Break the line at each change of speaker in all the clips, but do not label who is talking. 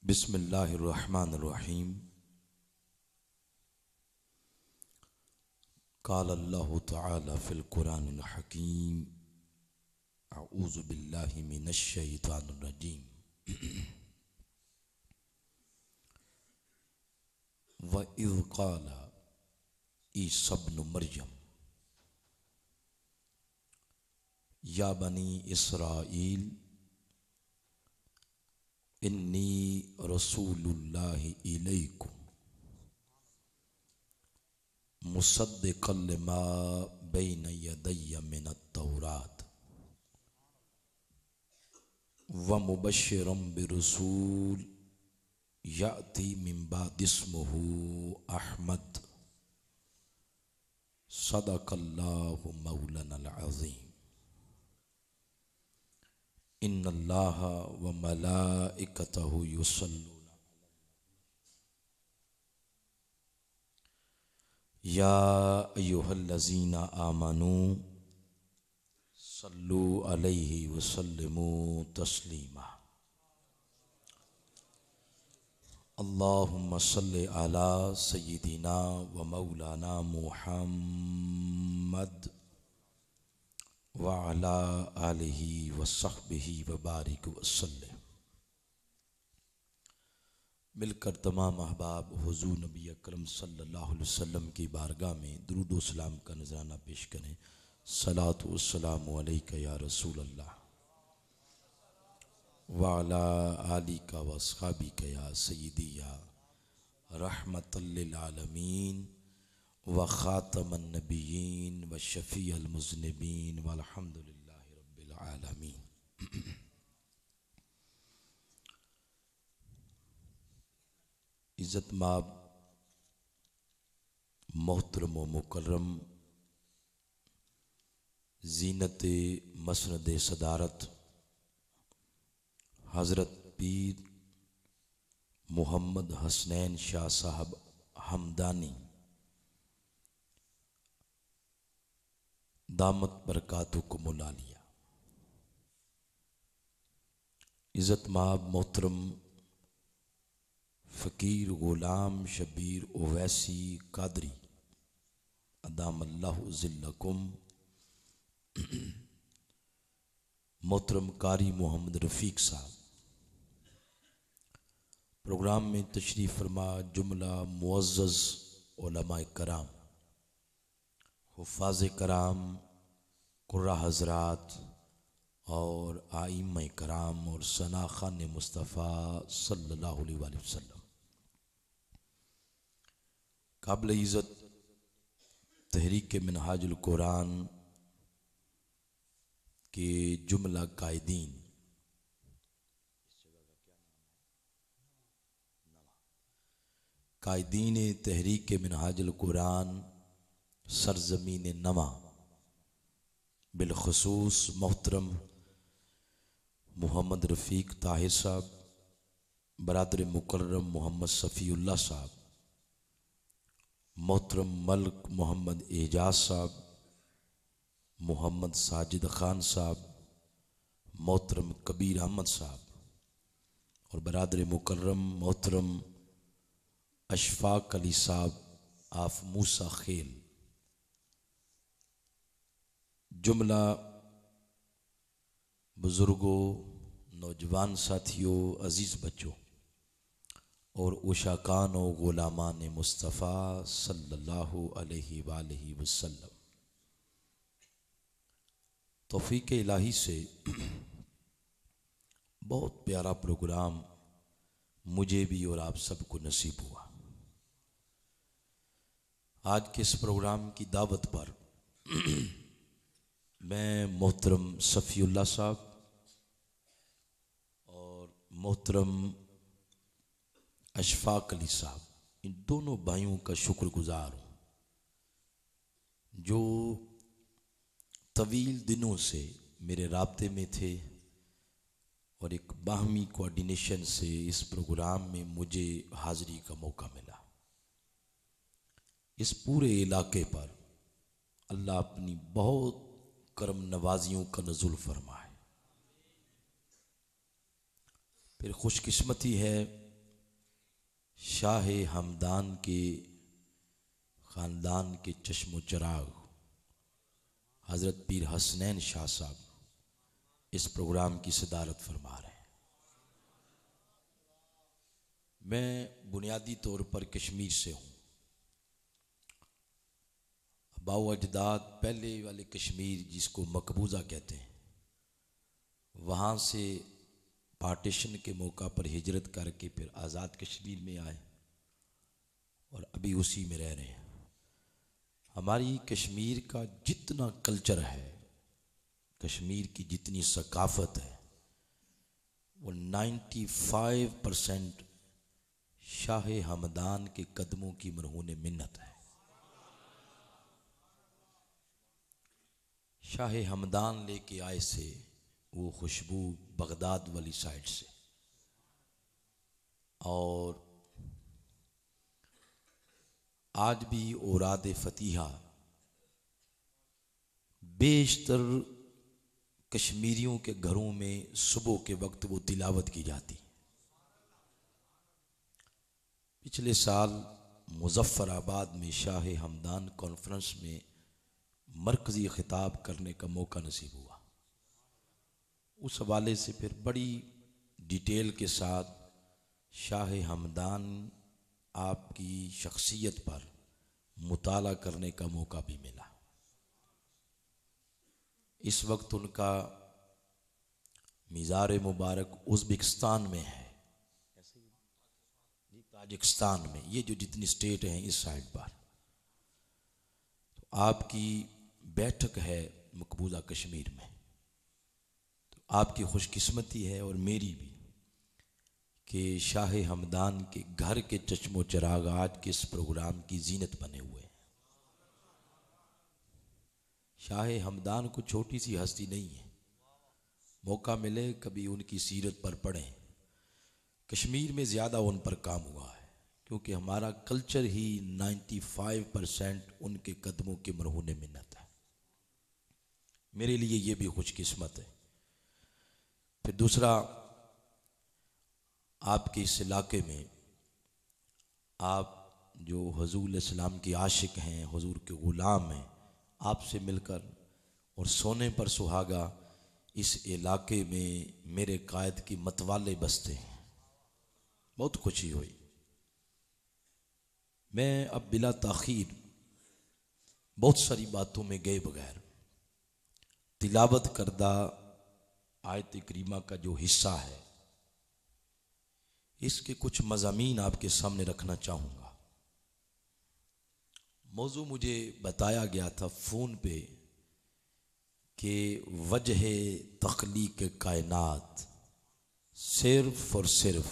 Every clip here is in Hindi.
बिस्मिल्लाहिर्रहमानिर्रहीम। क़ाल अल्लाहु तआला फ़िल क़ुरानिल हकीम अऊज़ु बिल्लाहि मिनश शैतानिर रजीम। व इज़ क़ाल ईसा इब्नु मरियम या बनी इसराईल इन्नी रसूलुल्लाहि इलैकुम मुसद्दिक़न लिमा बैन यदैया मिनत तौरात व मुबश्शिरन बिरसूल याती मिन बाद इस्मुहु अहमद सदक़ल्लाहु मौलानल अज़ीम। इन्नल्लाहा व मलाइकतहु युसल्लूना या अय्युहल्लज़ीना आमनू सल्लू अलैहि व सल्लिमू तस्लीमा। अल्लाहुम्मा सल्लि अला सय्यिदिना व मौलाना मुहम्मद व अला आलिहि व सहबिहि व बारिक वसल्लम। मिलकर तमाम अहबाब हुज़ूर नबी अकरम सल्लल्लाहु अलैहि वसल्लम की बारगाह में दुरूद व सलाम का नजराना पेश करें। सलातु वस्सलामु अलैका या रसूल अल्लाह व अला आलिका व अस्हाबिका या सय्यदी या रहमतल लिल आलमीन व खातमन नबिय्यीन व शफ़ीअल मुज़निबीन वल्हम्दुलिल्लाहि रब्बिल आलमीन। इज़्ज़त माब मोहतरम व मुकर्रम ज़ीनत मसनद सदारत हज़रत पीर मोहम्मद हसनैन शाह साहब हमदानी दामत बरकातुकुमुल आलिया। इज़्ज़त माब मोहतरम फ़कीर ग़ुलाम शबीर ओवैसी कादरी अदामल्लाहु ज़िल्लकुम, मोहतरम कारी मोहम्मद रफ़ीक साहब, प्रोग्राम में तशरीफ़ फरमा जुमला मुअज़्ज़ज़ उलमाए कराम, हुफ़ाज़े कराम, कुर्रा हज़रात और आइम्माए कराम और सनाख़ान मुस्तफ़ा सल्लल्लाहु अलैहि वसल्लम। काबिल इज़्ज़त तहरीक मिनहाजुल कुरान के जुमला कायदीन, कायदीन तहरीक मिनहाजुल कुरान सरज़मीन नवा बिलखुसूस मोहतरम मोहम्मद रफ़ीक ताहिर साहब, बरादर मुकर्रम मोहम्मद सफ़ीउल्लाह साहब, मोहतरम मल्क मोहम्मद एजाज साहब, मोहम्मद साजिद ख़ान साहब, मोहतरम कबीर अहमद साहब और बरादर मुकर्रम मोहतरम अशफ़ाक़ अली साहब आफ मूसा खेल। जुमला बुज़ुर्गों, नौजवान साथियों, अज़ीज़ बच्चों और उशाकान व ग़ुलामान मुस्तफ़ा सल्लल्लाहु अलैहि वालैहि वसल्लम। तौफ़ीक़ इलाही से बहुत प्यारा प्रोग्राम मुझे भी और आप सबको नसीब हुआ। आज के इस प्रोग्राम की दावत पर मैं मोहतरम सफ़ीउल्लाह साहब और मोहतरम अशफ़ाक़ अली साहब, इन दोनों भाइयों का शुक्रगुज़ार हूँ जो तवील दिनों से मेरे राब्ते में थे और एक बाहमी कोऑर्डिनेशन से इस प्रोग्राम में मुझे हाज़िरी का मौका मिला। इस पूरे इलाके पर अल्लाह अपनी बहुत करम नवाजियों का नज़ुल फरमाए। फिर खुशकिस्मती है शाह हमदान के ख़ानदान के चश्मो चराग हज़रत पीर हसनैन शाह साहब इस प्रोग्राम की सदारत फरमा रहे हैं। मैं बुनियादी तौर पर कश्मीर से हूँ। बाओ अजदाद पहले वाले कश्मीर जिसको मकबूजा कहते हैं, वहाँ से पार्टीशन के मौका पर हिजरत करके फिर आज़ाद कश्मीर में आए और अभी उसी में रह रहे हैं। हमारी कश्मीर का जितना कल्चर है, कश्मीर की जितनी सकाफ़त है, वो 95% शाह हमदान के कदमों की मरहून मिन्नत है। शाह हमदान लेके आए से वो खुशबू बगदाद वाली साइड से, और आज भी औराद फतीहा बेशतर कश्मीरियों के घरों में सुबह के वक्त वो तिलावत की जाती। पिछले साल मुजफ्फराबाद में शाह हमदान कॉन्फ्रेंस में मरकज़ी खिताब करने का मौका नसीब हुआ। उस हवाले से फिर बड़ी डिटेल के साथ शाह हमदान आपकी शख्सियत पर मुताला करने का मौका भी मिला। इस वक्त उनका मीज़ार मुबारक उज़्बेकिस्तान में है, ताजिकिस्तान में, ये जो जितनी स्टेट हैं इस साइड पर। तो आपकी बैठक है मकबूजा कश्मीर में, तो आपकी खुशकिस्मती है और मेरी भी कि शाह हमदान के घर के चश्मो चराग आज के इस प्रोग्राम की जीनत बने हुए हैं। शाह हमदान को छोटी सी हस्ती नहीं है, मौका मिले कभी उनकी सीरत पर पढ़ें। कश्मीर में ज़्यादा उन पर काम हुआ है क्योंकि हमारा कल्चर ही 95% उनके कदमों के मरहून मिन्नत है। मेरे लिए ये भी खुशकिस्मत है। फिर दूसरा, आपके इस इलाके में आप जो हुज़ूर इस्लाम के आशिक हैं, हुज़ूर के ग़ुलाम हैं, आपसे मिलकर और सोने पर सुहागा इस इलाके में मेरे कायद की मतवाले बसते हैं, बहुत खुशी हुई। मैं अब बिला ताख़ीर बहुत सारी बातों में गए बगैर तिलावत करदा आयत करीमा का जो हिस्सा है इसके कुछ मज़ामीन आपके सामने रखना चाहूँगा। मौजू मुझे बताया गया था फ़ोन पे कि वजह तख्लीक कायनात सिर्फ और सिर्फ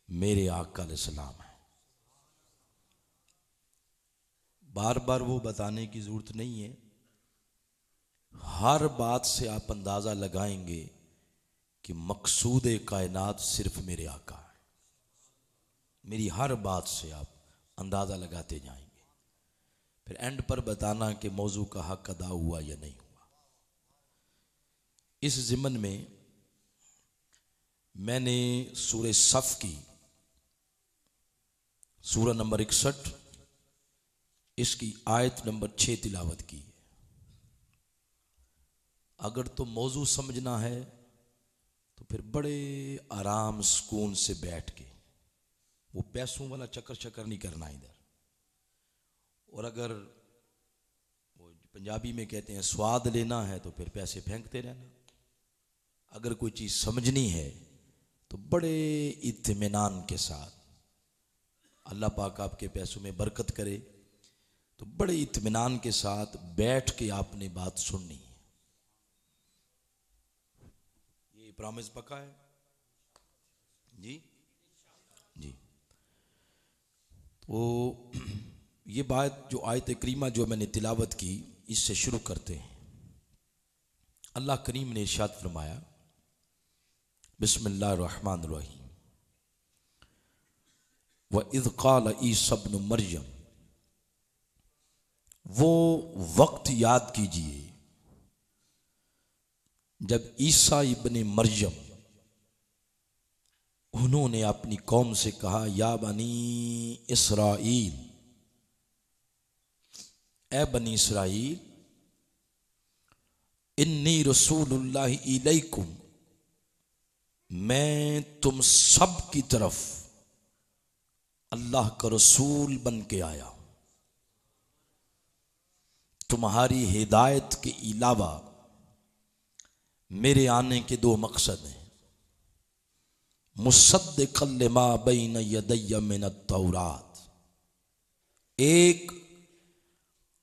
मेरे आका अलैहिस्सलाम है। बार बार वो बताने की ज़रूरत नहीं है, हर बात से आप अंदाज़ा लगाएंगे कि मकसूद कायनात सिर्फ मेरे आका है। मेरी हर बात से आप अंदाज़ा लगाते जाएंगे, फिर एंड पर बताना कि मौजू का हक अदा हुआ या नहीं हुआ। इस ज़िमन में मैंने सूरह सफ़ की सूरह नंबर 61 इसकी आयत नंबर 6 तिलावत की है। अगर तो मौजू समझना है तो फिर बड़े आराम सुकून से बैठ के, वो पैसों वाला चक्कर चक्कर नहीं करना इधर। और अगर वो पंजाबी में कहते हैं स्वाद लेना है तो फिर पैसे फेंकते रहना। अगर कोई चीज़ समझनी है तो बड़े इत्मीनान के साथ, अल्लाह पाक आपके पैसों में बरकत करे, तो बड़े इत्मीनान के साथ बैठ के आपने बात सुननी है। ये प्रॉमिस पक्का है जी जी। तो ये बात जो आयत करीमा जो मैंने तिलावत की, इससे शुरू करते हैं। अल्लाह करीम ने इरशाद फरमाया, बिस्मिल्लाहिर्रहमानिर्रहीम, व इज़ क़ाल ईसा इब्न मरियम, वो वक्त याद कीजिए जब ईसा इब्न मरियम उन्होंने अपनी कौम से कहा, या बनी इसराइल, ए बनी इसराइल, इन्नी रसूलुल्लाह इलैकुम, मैं तुम सब की तरफ अल्लाह का रसूल बन के आया हूं। तुम्हारी हिदायत के अलावा मेरे आने के दो मकसद हैं। मुसद्दिक़न लिमा बैन यदैया मिन अत-तौरात, एक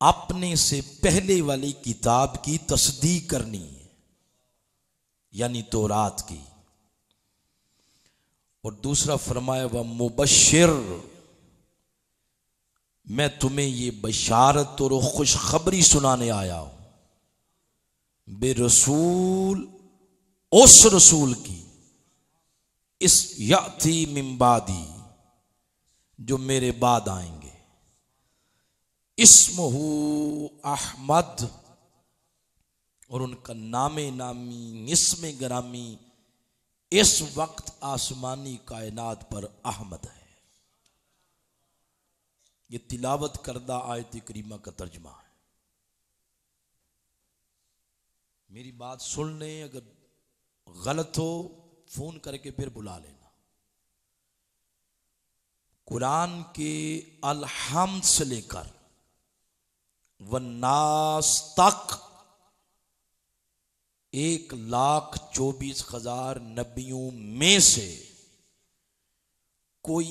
अपने से पहले वाली किताब की तस्दीक करनी है, यानी तौरात की, और दूसरा फरमाया व मुबश्शिर, मैं तुम्हें ये बशारत और खुशखबरी सुनाने आया हूं, बे रसूल, उस रसूल की, इस याती मिन बादी, जो मेरे बाद आएंगे, इस्मुहु अहमद, और उनका नामे नामी इस्मे गरामी इस वक्त आसमानी कायनात पर अहमद है। ये तिलावत करदा आयत करीमा का तर्जमा है। मेरी बात सुन लें, अगर गलत हो फोन करके फिर बुला लेना। कुरान के अलहम्द से लेकर वन्नास तक 1,24,000 नबियों में से कोई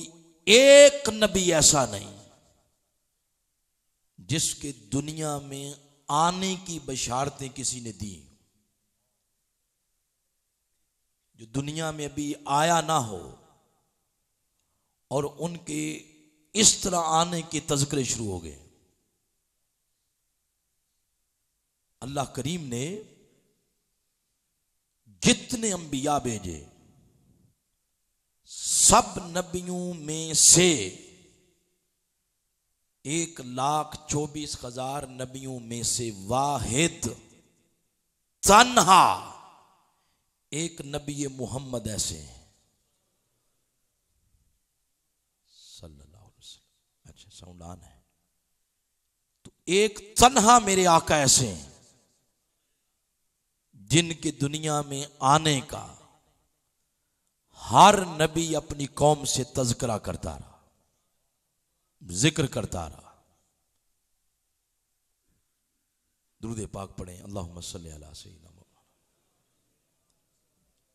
एक नबी ऐसा नहीं जिसके दुनिया में आने की बशारतें किसी ने दी, जो दुनिया में अभी आया ना हो, और उनके इस तरह आने के तज़किरे शुरू हो गए। अल्लाह करीम ने जितने अंबिया भेजे, सब नबियों में से 1,24,000 नबियों में से वाहिद तन्हा एक नबी मोहम्मद ऐसे हैं सल्लल्लाहु अलैहि वसल्लम। अच्छा, साउंड ऑन है। तो एक तन्हा मेरे आका ऐसे हैं जिनके दुनिया में आने का हर नबी अपनी कौम से तज़किरा करता रहा, जिक्र करता रहा। दुरूद पाक पढ़ें, अल्लाहुम्मा सल्ली अला सय्यिदिना मौलाना।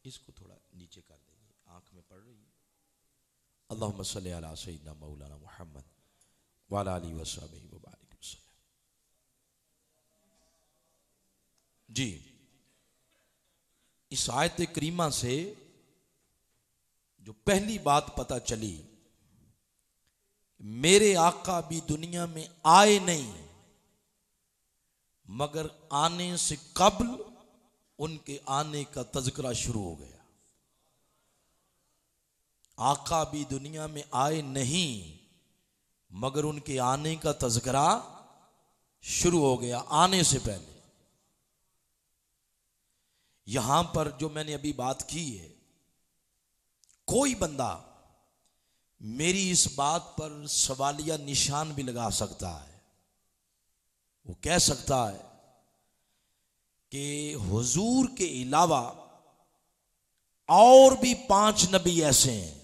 इसको थोड़ा नीचे कर देंगे, आंख में पड़ रही है। अल्लाहुम्मा सल्ली अला सय्यिदिना मौलाना मुहम्मद व अला आलिहि व सहबिहि व बारिक वसल्लम। जी, इस आयत करीमा से जो पहली बात पता चली, मेरे आका भी दुनिया में आए नहीं, मगर आने से कबल उनके आने का तज़किरा शुरू हो गया। आका भी दुनिया में आए नहीं, मगर उनके आने का तज़किरा शुरू हो गया आने से पहले। यहां पर जो मैंने अभी बात की है, कोई बंदा मेरी इस बात पर सवालिया निशान भी लगा सकता है। वो कह सकता है कि हुजूर के अलावा और भी 5 नबी ऐसे हैं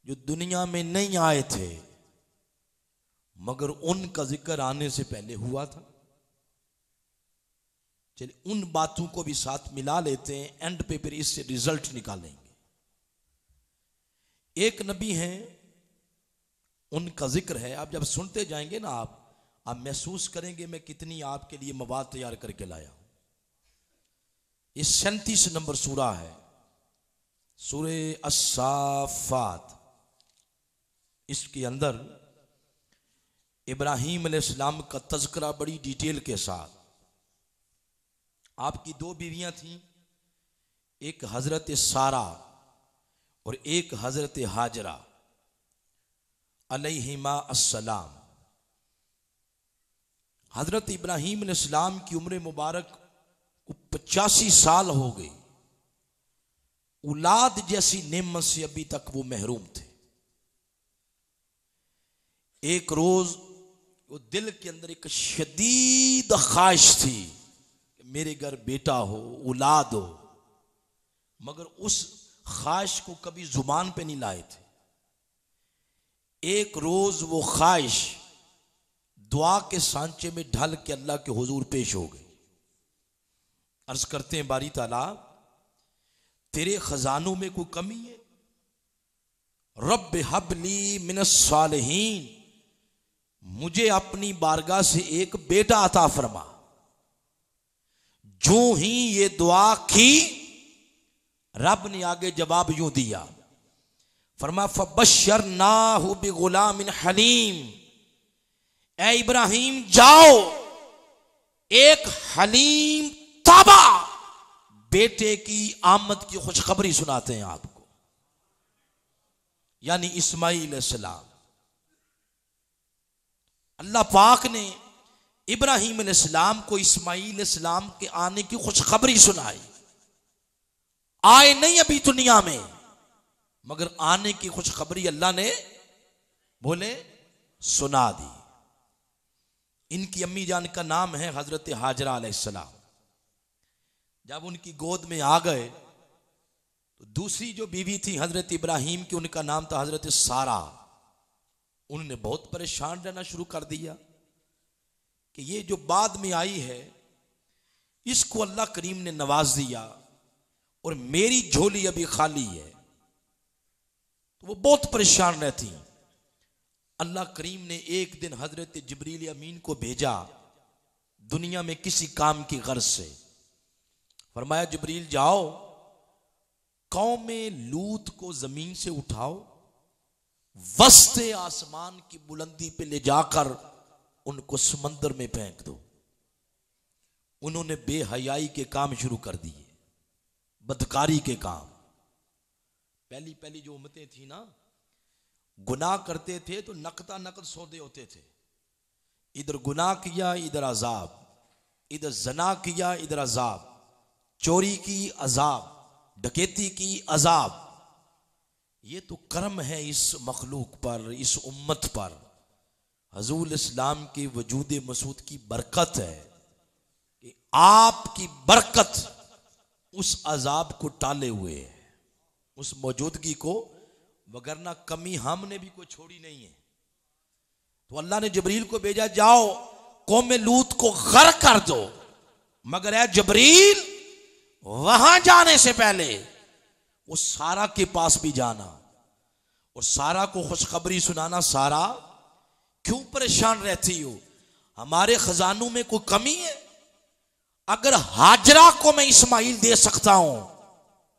जो दुनिया में नहीं आए थे, मगर उनका जिक्र आने से पहले हुआ था। चलिए उन बातों को भी साथ मिला लेते हैं, एंड पे फिर इससे रिजल्ट निकालेंगे। एक नबी हैं, उनका जिक्र है। आप जब सुनते जाएंगे ना, आप महसूस करेंगे मैं कितनी आपके लिए मवाद तैयार करके लाया हूं। ये 37 नंबर सूरा है, सूरे अस्साफात। इसके अंदर इब्राहीम अलैहिस्सलाम का तज़किरा बड़ी डिटेल के साथ। आपकी 2 बीवियां थीं, एक हजरत सारा और एक हजरत हाजरा अलैहिमा अस्सलाम। हजरत इब्राहीम अलैहिस्सलाम की उम्र मुबारक को 85 साल हो गई, औलाद जैसी नेमत से अभी तक वो महरूम थे। एक रोज वो दिल के अंदर एक शदीद ख्वाहिश थी कि मेरे घर बेटा हो, औलाद हो, मगर उस ख्वाहिश को कभी जुबान पे नहीं लाए थे। एक रोज वो ख्वाहिश दुआ के सांचे में ढल के अल्लाह के हुजूर पेश हो गई। अर्ज करते हैं बारी ताला, तेरे खजानों में कोई कमी है? रब्ब हबली मिनस सालिहीन, मुझे अपनी बारगाह से एक बेटा अता फरमा। जो ही ये दुआ की, रब ने आगे जवाब यूं दिया, फरमा फबश्शरनाहु बिगुलामिन हलीम, ए इब्राहिम जाओ, एक हलीम ताबा बेटे की आमद की खुशखबरी सुनाते हैं आपको, यानी इस्माइल अलैहिस्सलाम। अल्लाह पाक ने इब्राहिम अलैहिस्सलाम को इस्माइल अलैहिस्सलाम के आने की खुशखबरी सुनाई। आए नहीं अभी दुनिया में, मगर आने की खुशखबरी अल्लाह ने बोले सुना दी। इनकी अम्मी जान का नाम है हजरत हाजरा अलैहिस्सलाम। जब उनकी गोद में आ गए तो दूसरी जो बीवी थी हजरत इब्राहिम की, उनका नाम था हजरत सारा। उन्होंने बहुत परेशान रहना शुरू कर दिया कि ये जो बाद में आई है इसको अल्लाह करीम ने नवाज दिया और मेरी झोली अभी खाली है। तो वो बहुत परेशान रहती। अल्लाह करीम ने एक दिन हजरत जिब्रील अमीन को भेजा दुनिया में किसी काम की गर्ज से। फरमाया जिब्रील जाओ, कौम लूत को जमीन से उठाओ, वस्ते आसमान की बुलंदी पे ले जाकर उनको समंदर में फेंक दो। उन्होंने बेहयाई के काम शुरू कर दिए, बदकारी के काम। पहली पहली जो उम्मतें थी ना, गुनाह करते थे तो नकता नकद सौदे होते थे। इधर गुनाह किया इधर अजाब, इधर जना किया इधर अजाब, चोरी की अजाब, डकैती की अजाब। ये तो कर्म है इस मखलूक पर, इस उम्मत पर। हजूर इस्लाम के वजूद मसूद की बरकत है कि आपकी बरकत उस अजाब को टाले हुए है, उस मौजूदगी को, वगरना कमी हमने भी कोई छोड़ी नहीं है। तो अल्लाह ने जबरील को भेजा, जाओ कौम लूत को गर्क कर दो, मगर ऐ जबरील वहां जाने से पहले वो सारा के पास भी जाना और सारा को खुशखबरी सुनाना। सारा क्यों परेशान रहती हो? हमारे खजानों में कोई कमी है? अगर हाजरा को मैं इस्माइल दे सकता हूं,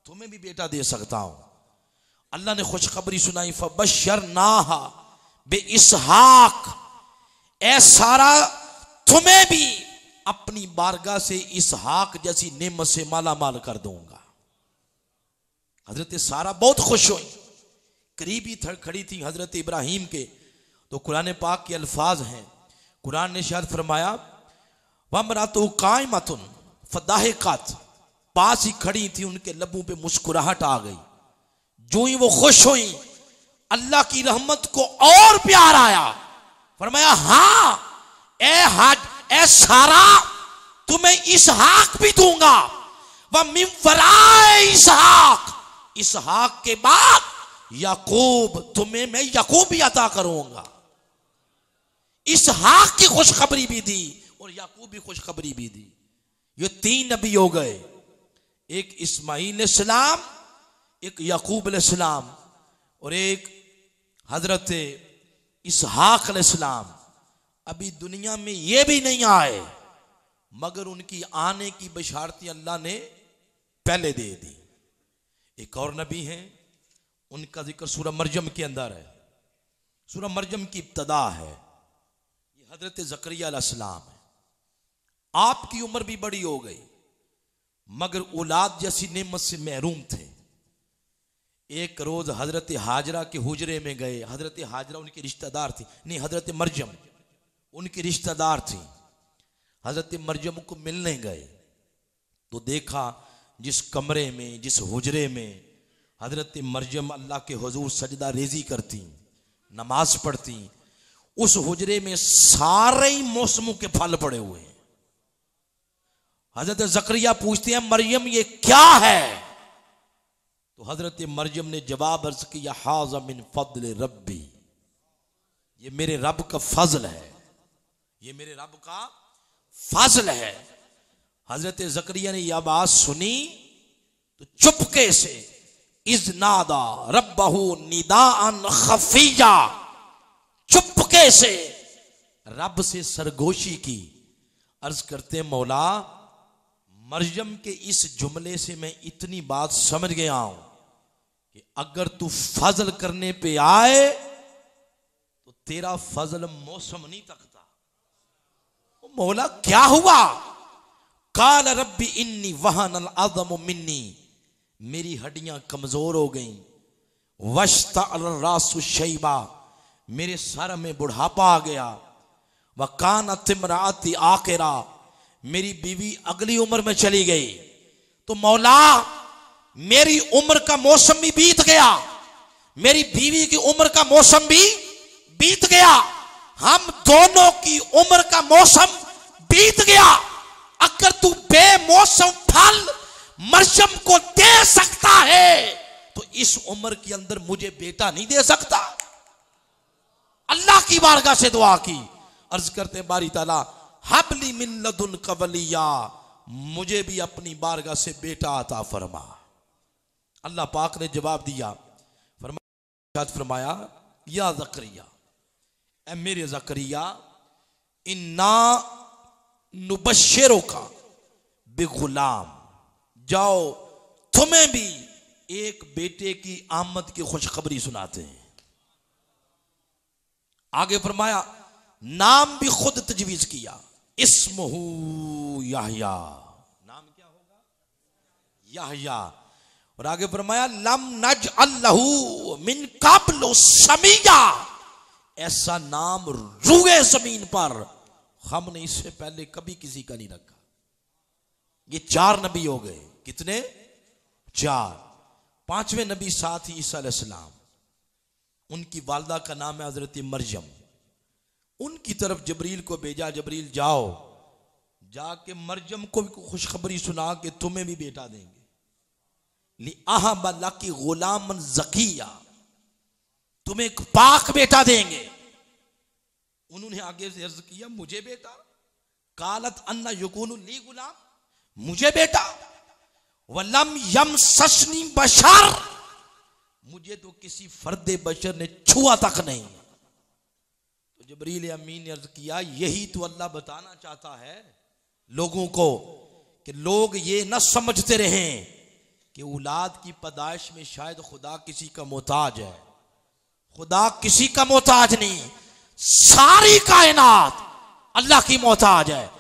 तुम्हें भी बेटा दे सकता हूं। अल्लाह ने खुशखबरी सुनाई, फबश्शरनाहा बे इसहाक, ऐ सारा तुम्हें भी अपनी बारगाह से इसहाक जैसी नेमत से माला माल कर दूंगा। हजरत सारा बहुत खुश हुई, करीबी खड़ी थी हजरत इब्राहिम के। तो कुरान पाक के अल्फाज हैं, कुरान ने शायद फरमाया वमरातु काइमतुन फदाहिकत, पास ही खड़ी थी, उनके लबों पे मुस्कुराहट आ गई। जो ही वो खुश हुई, अल्लाह की रहमत को और प्यार आया। फरमाया हाँ ए सारा, तुम्हें इसहाक भी दूंगा, वह मिन वराए इसहाक, इसहाक के बाद याकूब, तुम्हें मैं याकूब भी अता करूंगा। इसहाक की खुशखबरी भी दी और याकूब भी खुशखबरी भी दी। ये तीन नबी हो गए, एक इस्माइल अलैहिस्सलाम, एक याकूब अलैहिस्सलाम और एक हजरत इसहाक अलैहिस्सलाम। अभी दुनिया में ये भी नहीं आए, मगर उनकी आने की बशारती अल्लाह ने पहले दे दी। एक और नबी हैं, उनका जिक्र सूरह मरयम के अंदर है। सूरह मरयम की इब्तदा है, ये हजरत ज़करिया अलैहिस्सलाम है। आपकी उम्र भी बड़ी हो गई, मगर औलाद जैसी नेमत से महरूम थे। एक रोज हजरत हाजरा के हुजरे में गए। हजरत हाजरा उनकी रिश्तेदार थी, नहीं हजरत मरयम उनकी रिश्तेदार थी। हजरत मरयम को मिलने गए तो देखा जिस कमरे में, जिस हुजरे में हजरत मरियम अल्लाह के हुजूर सजदा रेजी करती, नमाज पढ़ती, उस हुजरे में सारे ही मौसमों के फल पड़े हुए हैं। हजरत जकरिया पूछते हैं मरियम ये क्या है? तो हजरत मरियम ने जवाब अर्ज किया हाज़ा मिन फद्ल रब्बी, ये मेरे रब का फजल है, ये मेरे रब का फजल है। हजरत जकरिया ने यह बात सुनी तो चुपके से इज़नादा रब्बहू निदाअन खफिया, चुपके से रब से सरगोशी की। अर्ज करते मौला मरियम के इस जुमले से मैं इतनी बात समझ गया हूं कि अगर तू फजल करने पे आए तो तेरा फजल मौसम नहीं तकता। मौला क्या हुआ? काल रब्बी इन्नी वहनल अज़म मिन्नी, मेरी हड्डियां कमजोर हो गईं, वश्तअल रासु शैबा, मेरे सर में बुढ़ापा आ गया, वकानत इम्राअती आखिरा, मेरी बीवी अगली उम्र में चली गई। तो मौला मेरी उम्र का मौसम भी बीत गया, मेरी बीवी की उम्र का मौसम भी बीत गया, हम दोनों की उम्र का मौसम बीत गया। अगर तू बेमौसम फल मरियम को दे सकता है तो इस उम्र के अंदर मुझे बेटा नहीं दे सकता? अल्लाह की बारगाह से दुआ की, अर्ज करते बारी ताला हबली मिन लदुन कवलिया, मुझे भी अपनी बारगाह से बेटा अता फरमा। अल्लाह पाक ने जवाब दिया, फरमाया या ज़करिया, ए मेरे ज़करिया, इन्ना नुबश्शिरुका बिगुलाम, जाओ तुम्हें भी एक बेटे की आमद की खुशखबरी सुनाते हैं। आगे फरमाया नाम भी खुद तजवीज किया, इस्मुहु याहया, नाम क्या होगा? याहया। और आगे फरमाया लम नजअल लहू मिन क़ब्लु समिया, ऐसा नाम रूए जमीन पर हमने इससे पहले कभी किसी का नहीं रखा। ये 4 नबी हो गए, कितने? 4। 5वें नबी साथ ही ईसा अलैहिस्सलाम, उनकी वालदा का नाम है हजरत मरियम। उनकी तरफ जबरील को भेजा, जबरील जाओ जाके मरियम को भी खुशखबरी सुना कि तुम्हें भी बेटा देंगे, लिअहब लकी गुलामन ज़किया, तुम्हें एक पाक बेटा देंगे। उन्होंने आगे से अर्ज किया मुझे बेटा? कालत अन्ना यकुनु ली गुलाम, मुझे बेटा? वलम यमससनी बशर, मुझे तो किसी फर्दे बशर ने छुआ तक नहीं। तो जबरील अमीन ने अर्ज किया यही तो अल्लाह बताना चाहता है लोगों को कि लोग ये न समझते रहें कि औलाद की पैदाइश में शायद खुदा किसी का मोहताज है। खुदा किसी का मोहताज नहीं, सारी कायनात अल्लाह की मोहताज है।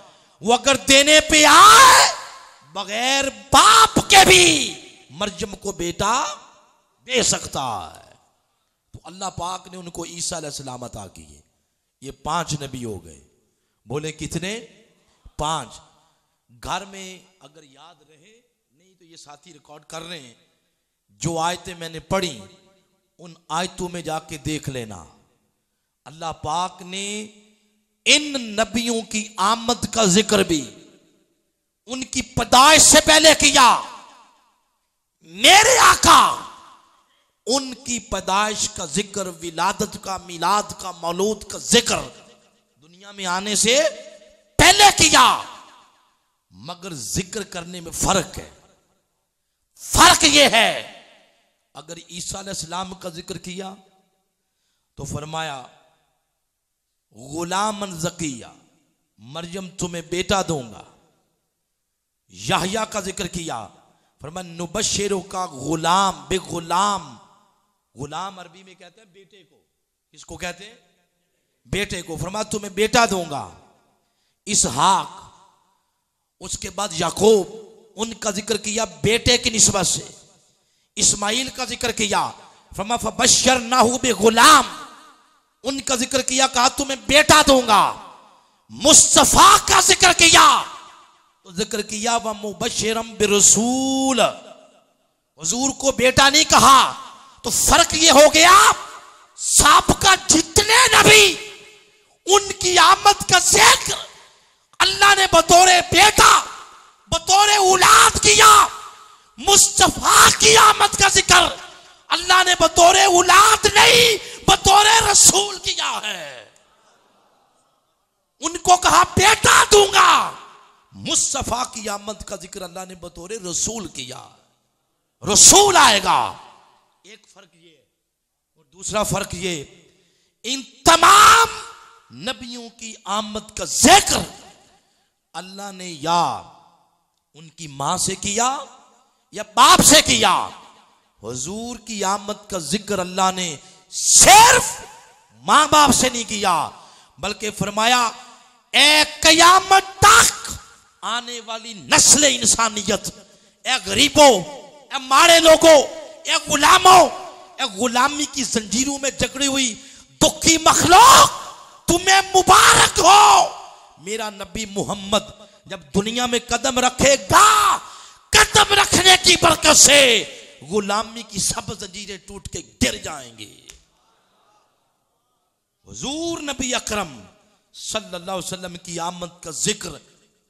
वो अगर देने पे आए बगैर बाप के भी मरियम को बेटा दे सकता है। तो अल्लाह पाक ने उनको ईसा अलैहिस्सलाम अता किए। ये 5 नबी हो गए। बोले कितने? 5। घर में अगर याद रहे, नहीं तो ये साथी रिकॉर्ड कर रहे हैं, जो आयतें मैंने पढ़ी उन आयतों में जाके देख लेना। अल्लाह पाक ने इन नबियों की आमद का जिक्र भी उनकी पैदाइश से पहले किया। मेरे आका उनकी पैदाइश का जिक्र, विलादत का, मिलाद का, मौलूद का जिक्र दुनिया में आने से पहले किया। मगर जिक्र करने में फर्क है। फर्क यह है अगर ईसा अलैहिस्सलाम का जिक्र किया तो फरमाया गुलामन ज़किया, मरियम तुम्हें बेटा दूंगा। याहया का जिक्र किया, फरमाया नुबश्शिरु का गुलाम बेगुलाम। गुलाम अरबी में कहते हैं बेटे को। किसको कहते हैं? बेटे को। फरमाया तुम्हें बेटा दूंगा। इसहाक, उसके बाद याकूब, उनका जिक्र किया बेटे की निस्बत से। इस्माइल का जिक्र किया, फरमाया फबश्शरनाहु बिगुलाम, उनका जिक्र किया, कहा तुम्हें बेटा दूंगा। मुस्तफा का जिक्र किया तो जिक्र किया व मुबश्शिरम बिरसूल, हुजूर को बेटा नहीं कहा। तो फर्क ये हो गया, साबका जितने नबी उनकी आमद का जिक्र अल्लाह ने बतौरे बेटा, बतौरे औलाद किया। मुस्तफा की आमद का जिक्र अल्लाह ने बतौरे औलाद नहीं, बतौरे रसूल किया है। उनको कहा बेटा दूंगा। मुस्तफा की आमद का जिक्र अल्लाह ने बतौरे रसूल किया। रसूल आएगा, एक फर्क ये। और दूसरा फर्क ये, इन तमाम नबियों की आमद का जिक्र अल्लाह ने या उनकी मां से किया या बाप से किया। हुजूर की आमद का जिक्र अल्लाह ने सिर्फ मां बाप से नहीं किया, बल्कि फरमाया ए कयामत तक आने वाली नस्ल इंसानियत, ए गरीबों, ए मारे लोगों, ए गुलामों, ए गुलामी की जंजीरों में जकड़ी हुई दुखी मखलूक, तुम्हें मुबारक हो। मेरा नबी मोहम्मद जब दुनिया में कदम रखेगा, कदम रखने की बरकत से गुलामी की सब जंजीरें टूट के गिर जाएंगी। हुजूर नबी अकरम सल्लल्लाहु अलैहि वसल्लम की आमद का जिक्र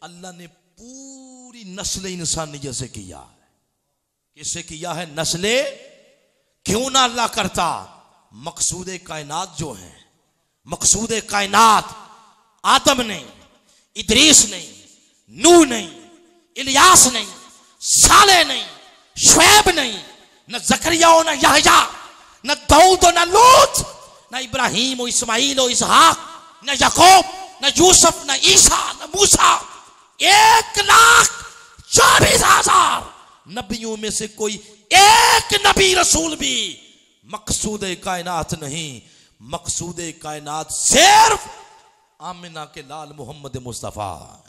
अल्लाह ने पूरी नस्ल इंसानियत से किया है। किससे किया है? नस्ले। क्यों ना अल्लाह करता? मकसूद कायनात जो है, मकसूद कायनात आदम नहीं, इदरीस नहीं, नूह नहीं, इलियास नहीं, साले नहीं, शुएब नहीं, न जकरिया न यहया, न दाऊद न लूत, न इब्राहिम इस्माइल इसहाक, न याकूब, न यूसुफ, न ईसा, न मूसा। 1,24,000 नबियों में से कोई एक नबी रसूल भी मकसूद कायनात नहीं। मकसूद कायनात सिर्फ आमिना के लाल मोहम्मद मुस्तफा,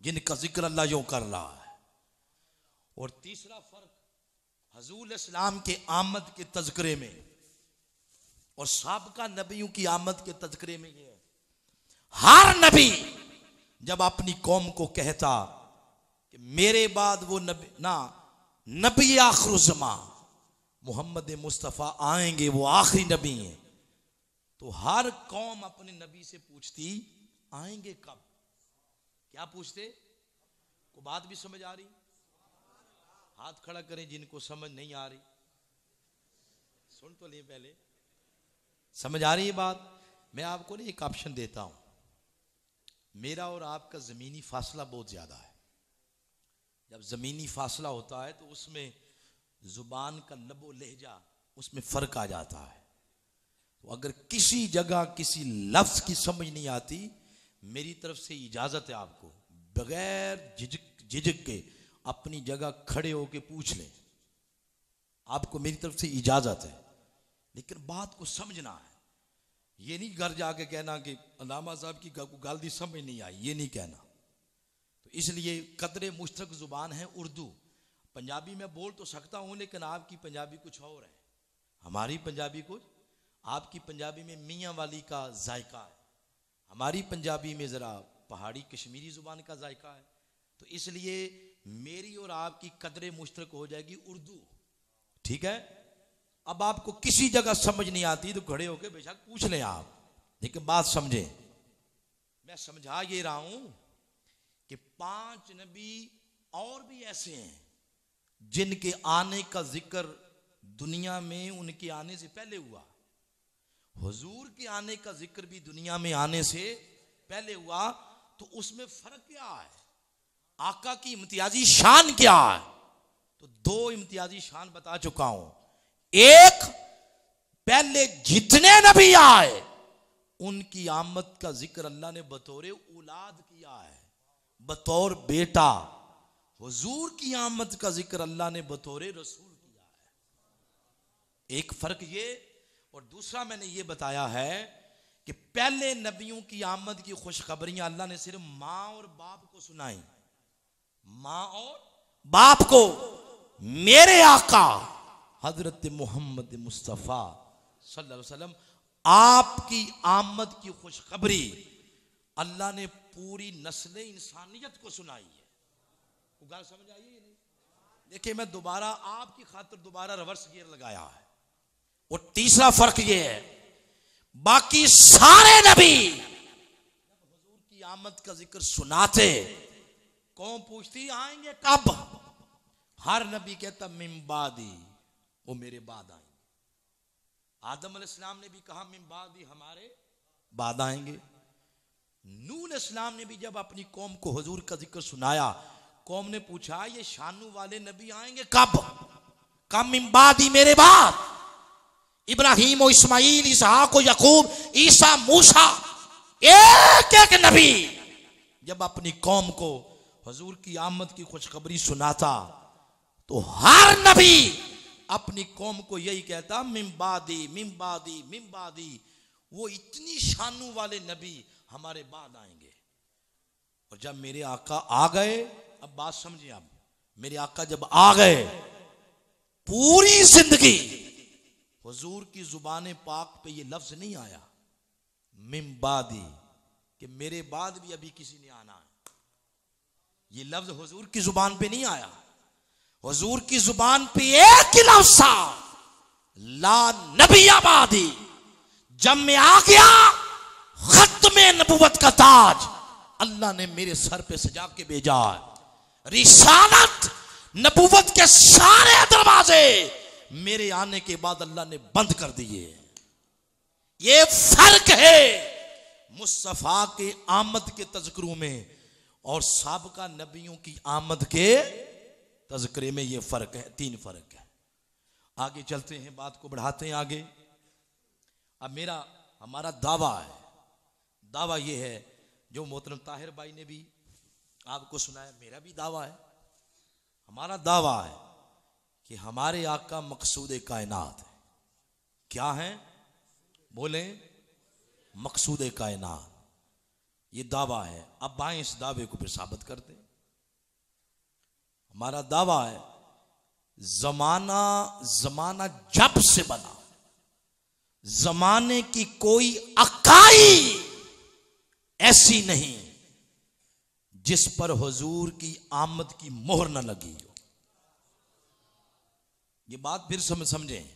जिनका जिक्र अल्लाह यूं कर रहा है। और तीसरा फर्क हुजूर इस्लाम के आमद के तज़किरे में और साबका नबियों की आमद के तज़किरे में ये है, हर नबी जब अपनी कौम को कहता कि मेरे बाद वो नबी ना, नबी आखिरुज़्ज़मा मोहम्मद मुस्तफ़ा आएंगे, वो आखिरी नबी हैं, तो हर कौम अपने नबी से पूछती आएंगे कब? क्या पूछते? को बात भी समझ आ रही? हाथ खड़ा करें जिनको समझ नहीं आ रही। सुन तो ले, पहले समझ आ रही है बात? मैं आपको ना एक ऑप्शन देता हूं। मेरा और आपका जमीनी फासला बहुत ज्यादा है। जब जमीनी फासला होता है तो उसमें जुबान का लबो लहजा उसमें फर्क आ जाता है। तो अगर किसी जगह किसी लफ्ज की समझ नहीं आती, मेरी तरफ से इजाजत है आपको बगैर झिझक के अपनी जगह खड़े होके पूछ लें। आपको मेरी तरफ से इजाजत है, लेकिन बात को समझना है। ये नहीं घर जाके कहना कि अल्लामा साहब की गाल दी समझ नहीं आई, ये नहीं कहना। तो इसलिए कदरे मुश्तरक जुबान है उर्दू। पंजाबी में बोल तो सकता हूं, लेकिन आपकी पंजाबी कुछ और है, हमारी पंजाबी कुछ। आपकी पंजाबी में मियाँ वाली का जायका है, हमारी पंजाबी में ज़रा पहाड़ी कश्मीरी ज़ुबान का जायका है। तो इसलिए मेरी और आपकी कदरे मुश्तरक हो जाएगी उर्दू, ठीक है। अब आपको किसी जगह समझ नहीं आती तो खड़े होकर बेशक पूछ लें आप, लेकिन बात समझें। मैं समझा ये रहा हूं कि 5 नबी और भी ऐसे हैं जिनके आने का जिक्र दुनिया में उनके आने से पहले हुआ। हुजूर के आने का जिक्र भी दुनिया में आने से पहले हुआ। तो उसमें फर्क क्या है? आका की इम्तियाजी शान क्या है? तो 2 इम्तियाजी शान बता चुका हूं। एक, पहले जितने नबी आए उनकी आमद का जिक्र अल्लाह ने बतौर औलाद किया है, बतौर बेटा। हुजूर की आमद का जिक्र अल्लाह ने बतौर रसूल किया है। एक फर्क ये। और दूसरा मैंने ये बताया है कि पहले नबियों की आमद की खुशखबरियां अल्लाह ने सिर्फ मां और बाप को सुनाई। मां और बाप को मेरे आका हजरत मोहम्मद मुस्तफ़ा सल्लल्लाहु अलैहि वसल्लम आपकी आमद की खुशखबरी अल्लाह ने पूरी नस्ल इंसानियत को सुनाई है। गल समझ आई है नहीं? देखिए मैं दोबारा आपकी खातिर दोबारा रिवर्स गियर लगाया है। और तीसरा फर्क ये है, बाकी सारे नबी हुजूर की आमद का जिक्र सुनाते, कौम पूछती आएंगे कब? हर नबी कहता मिम्बादी, वो मेरे बाद आएंगे। आदम अलैहिस्सलाम ने भी कहा मिम्बादी, हमारे बाद आएंगे। नूह अलैहिस्सलाम ने भी जब अपनी कौम को हुजूर का जिक्र सुनाया, कौम ने पूछा ये शानू वाले नबी आएंगे कब? कब मिम्बादी, मेरे बाद। इब्राहीम और इस्माइल, इसहाक और यकूब, ईसा, मूसा, एक एक नबी जब अपनी कौम को हुजूर की आमद की खुशखबरी सुनाता तो हर नबी अपनी कौम को यही कहता मिम्बादी मिम्बादी मिम्बादी। वो इतनी शानू वाले नबी हमारे बाद आएंगे। और जब मेरे आका आ गए, अब बात समझिए, आप मेरे आका जब आ गए, पूरी जिंदगी हुजूर की जुबान पाक पे ये लफ्ज नहीं आया मिम्बादी कि मेरे बाद भी अभी किसी ने आना है। ये लफ्ज हुजूर की जुबान पे नहीं आया। हुजूर की जुबान पे एक ही लफ्ज था, ला नबी आबादी। जब मैं आ गया, खत्मे नबुवत का ताज अल्लाह ने मेरे सर पे सजा के भेजा। रिसालत नबुवत के सारे दरवाजे मेरे आने के बाद अल्लाह ने बंद कर दिए। ये फर्क है मुस्तफा के आमद के तज़किरों में और साबका नबियों की आमद के तज़किरे में। ये फर्क है, तीन फर्क है। आगे चलते हैं, बात को बढ़ाते हैं आगे। अब हमारा दावा है, दावा ये है जो मोहतरम ताहिर भाई ने भी आपको सुनाया, मेरा भी दावा है। हमारा दावा है कि हमारे आका मकसूद कायनात है। क्या है? बोले, मकसूद कायनात। ये दावा है। अब आए इस दावे को फिर साबित करते हैं। हमारा दावा है जमाना जब से बना, जमाने की कोई अकाई ऐसी नहीं जिस पर हुजूर की आमद की मोहर न लगी हो। ये बात फिर समझें।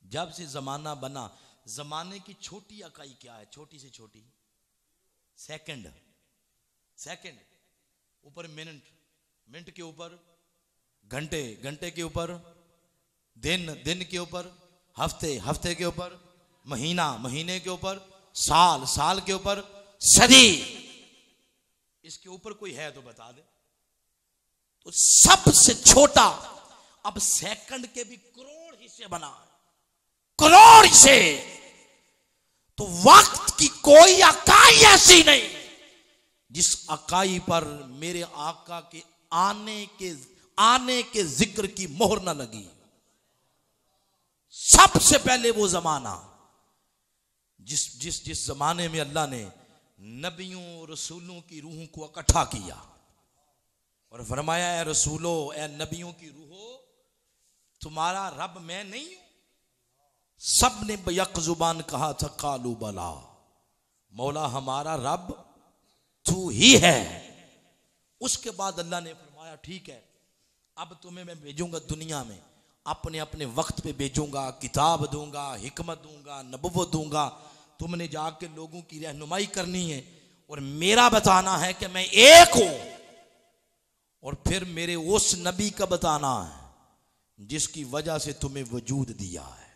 जब से जमाना बना, जमाने की छोटी इकाई क्या है? छोटी से छोटी सेकंड, सेकंड ऊपर मिनट, मिनट के ऊपर घंटे, घंटे के ऊपर दिन, दिन के ऊपर हफ्ते, हफ्ते के ऊपर महीना, महीने के ऊपर साल, साल के ऊपर सदी। इसके ऊपर कोई है तो बता दे। तो सबसे छोटा, अब सेकंड के भी करोड़ हिस्से बना है, करोड़ हिस्से। तो वक्त की कोई इकाई ऐसी नहीं जिस इकाई पर मेरे आका के आने के जिक्र की मोहर न लगी। सबसे पहले वो जमाना जिस जमाने में अल्लाह ने नबियों रसूलों की रूहों को इकट्ठा किया और फरमाया, ए रसूलो, ए नबियों की रूहो, तुम्हारा रब मैं नहीं हूं? सब ने बेयक जुबान कहा था, कालू बला, मौला हमारा रब तू ही है। उसके बाद अल्लाह ने फरमाया, ठीक है, अब तुम्हें मैं भेजूंगा दुनिया में, अपने अपने वक्त पे भेजूंगा, किताब दूंगा, हिकमत दूंगा, नबुव्वत दूंगा। तुमने जाके लोगों की रहनुमाई करनी है और मेरा बताना है कि मैं एक हूं। और फिर मेरे उस नबी का बताना है जिसकी वजह से तुम्हें वजूद दिया है,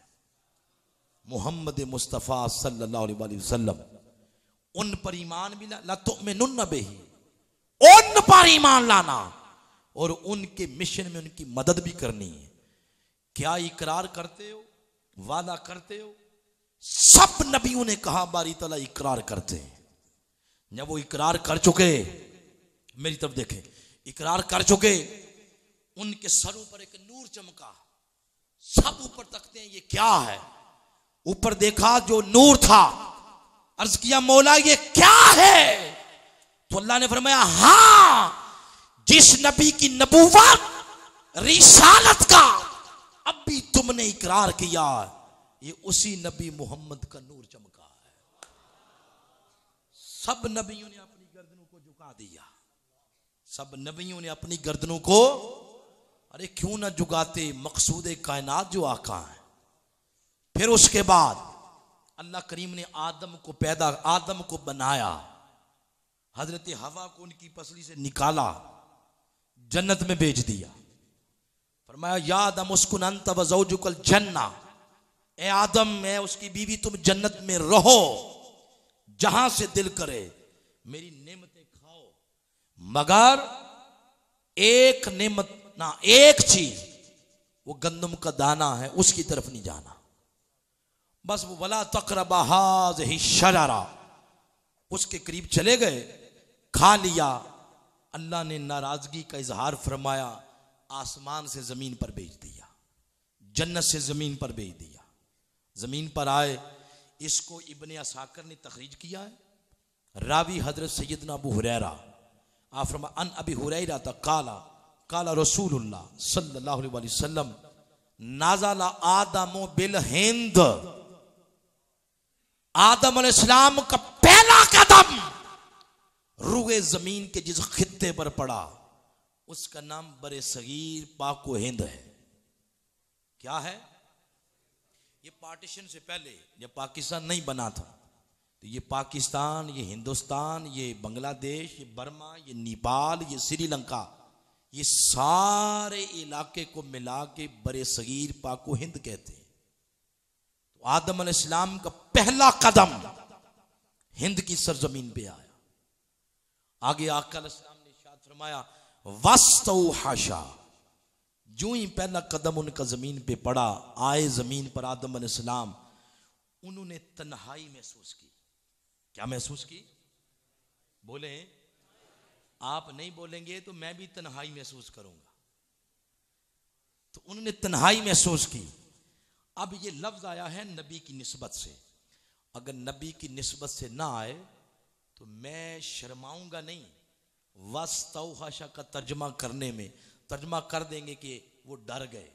मोहम्मद मुस्तफ़ा सल्लल्लाहु अलैहि वसल्लम। उन पर ईमान भी ला तुमिनुन बिही, उन पर ईमान लाना और उनके मिशन में उनकी मदद भी करनी है। क्या इकरार करते हो, वादा करते हो? सब नबियों ने कहा बारी तला इकरार करते हैं। जब वो इकरार कर चुके, मेरी तरफ देखें, इकरार कर चुके, उनके सरों पर एक नूर चमका। सब ऊपर तकते हैं, ये क्या है? ऊपर देखा, जो नूर था, अर्ज किया, मौला ये क्या है? तो अल्लाह ने फरमाया, हां, जिस नबी की नबूवत, रिसालत का अब भी तुमने इकरार किया, ये उसी नबी मोहम्मद का नूर चमका है। सब नबियों ने अपनी गर्दनों को झुका दिया, सब नबियों ने अपनी गर्दनों को अरे क्यों ना जुगाते मकसूद कायनात जो आका है। फिर उसके बाद अल्लाह करीम ने आदम को बनाया, हजरत हवा को उनकी पसली से निकाला, जन्नत में भेज दिया। फरमाया या आदम उस्कुन अंत व ज़ौजुकल जन्ना, ए आदम मैं उसकी बीवी तुम जन्नत में रहो, जहां से दिल करे मेरी नेमतें खाओ, मगर एक नेमत ना, एक चीज वो गंदम का दाना है, उसकी तरफ नहीं जाना। बस वो वला तक़रबा हाज़िही शजरा, उसके करीब चले गए, खा लिया। अल्लाह ने नाराजगी का इजहार फरमाया, आसमान से जमीन पर भेज दिया, जन्नत से जमीन पर भेज दिया। जमीन पर आए, इसको इब्ने असाकर ने तखरीज किया है, रावी हजरत सैयदना अबू हुरैरा। आप फरमाया अन अबी हुरैरा काला काला रसूलुल्लाह सल्लल्लाहु अलैहि वसल्लम नाज़ला आदमो बिल हिंद, आदम अलैहिस्सलाम का पहला कदम रुए जमीन के जिस खित्ते पर पड़ा उसका नाम बरे सगीर पाको हिंद है। क्या है? ये पार्टीशन से पहले जब पाकिस्तान नहीं बना था, तो ये पाकिस्तान, ये हिंदुस्तान, ये बांग्लादेश, ये बर्मा, ये नेपाल, ये श्रीलंका, ये सारे इलाके को मिला के बरे सगीर पाको हिंद कहते हैं। तो आदम अलैहिस्सलाम का पहला कदम हिंद की सरजमीन पे आया। आगे आका अलैहिस्सलाम ने इरशाद फरमाया वस्तौ हाशा, जो ही पहला कदम उनका जमीन पे पड़ा, आए जमीन पर आदम अलैहिस्सलाम, उन्होंने तन्हाई महसूस की। क्या महसूस की? बोले, आप नहीं बोलेंगे तो मैं भी तन्हाई महसूस करूंगा। तो उन्होंने तन्हाई महसूस की। अब ये लफ्ज आया है नबी की निस्बत से, अगर नबी की निस्बत से ना आए तो मैं शर्माऊंगा नहीं। वस्तौहाशा का तर्जमा करने में तर्जमा कर देंगे कि वो डर गए,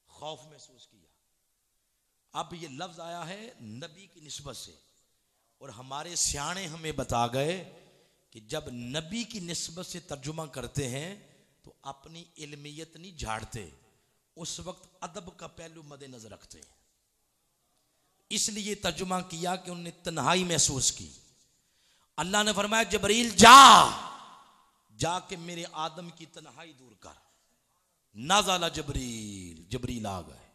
खौफ महसूस किया। अब ये लफ्ज आया है नबी की निस्बत से, और हमारे सियाणे हमें बता गए कि जब नबी की निस्बत से तर्जुमा करते हैं तो अपनी इल्मियत नहीं झाड़ते, उस वक्त अदब का पहलू मद्देनजर रखते हैं। इसलिए तर्जुमा किया कि उन्होंने तन्हाई महसूस की। अल्लाह ने फरमाया जबरील जाके मेरे आदम की तन्हाई दूर कर। नाज़ला जबरील, जबरील आ गए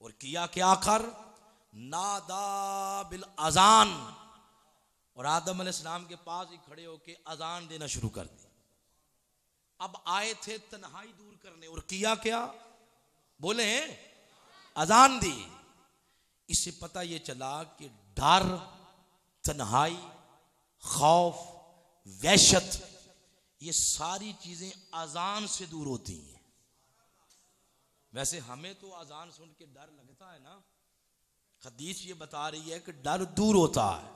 और किया क्या कर, नादा बिल अजान, और आदम अलैहिस्सलाम के पास ही खड़े होके अजान देना शुरू कर दी। अब आए थे तन्हाई दूर करने, और किया क्या? बोले अजान दी। इससे पता ये चला कि डर, तन्हाई, खौफ, वहशत, ये सारी चीजें अजान से दूर होती हैं। वैसे हमें तो अजान सुन के डर लगता है ना, हदीस ये बता रही है कि डर दूर होता है।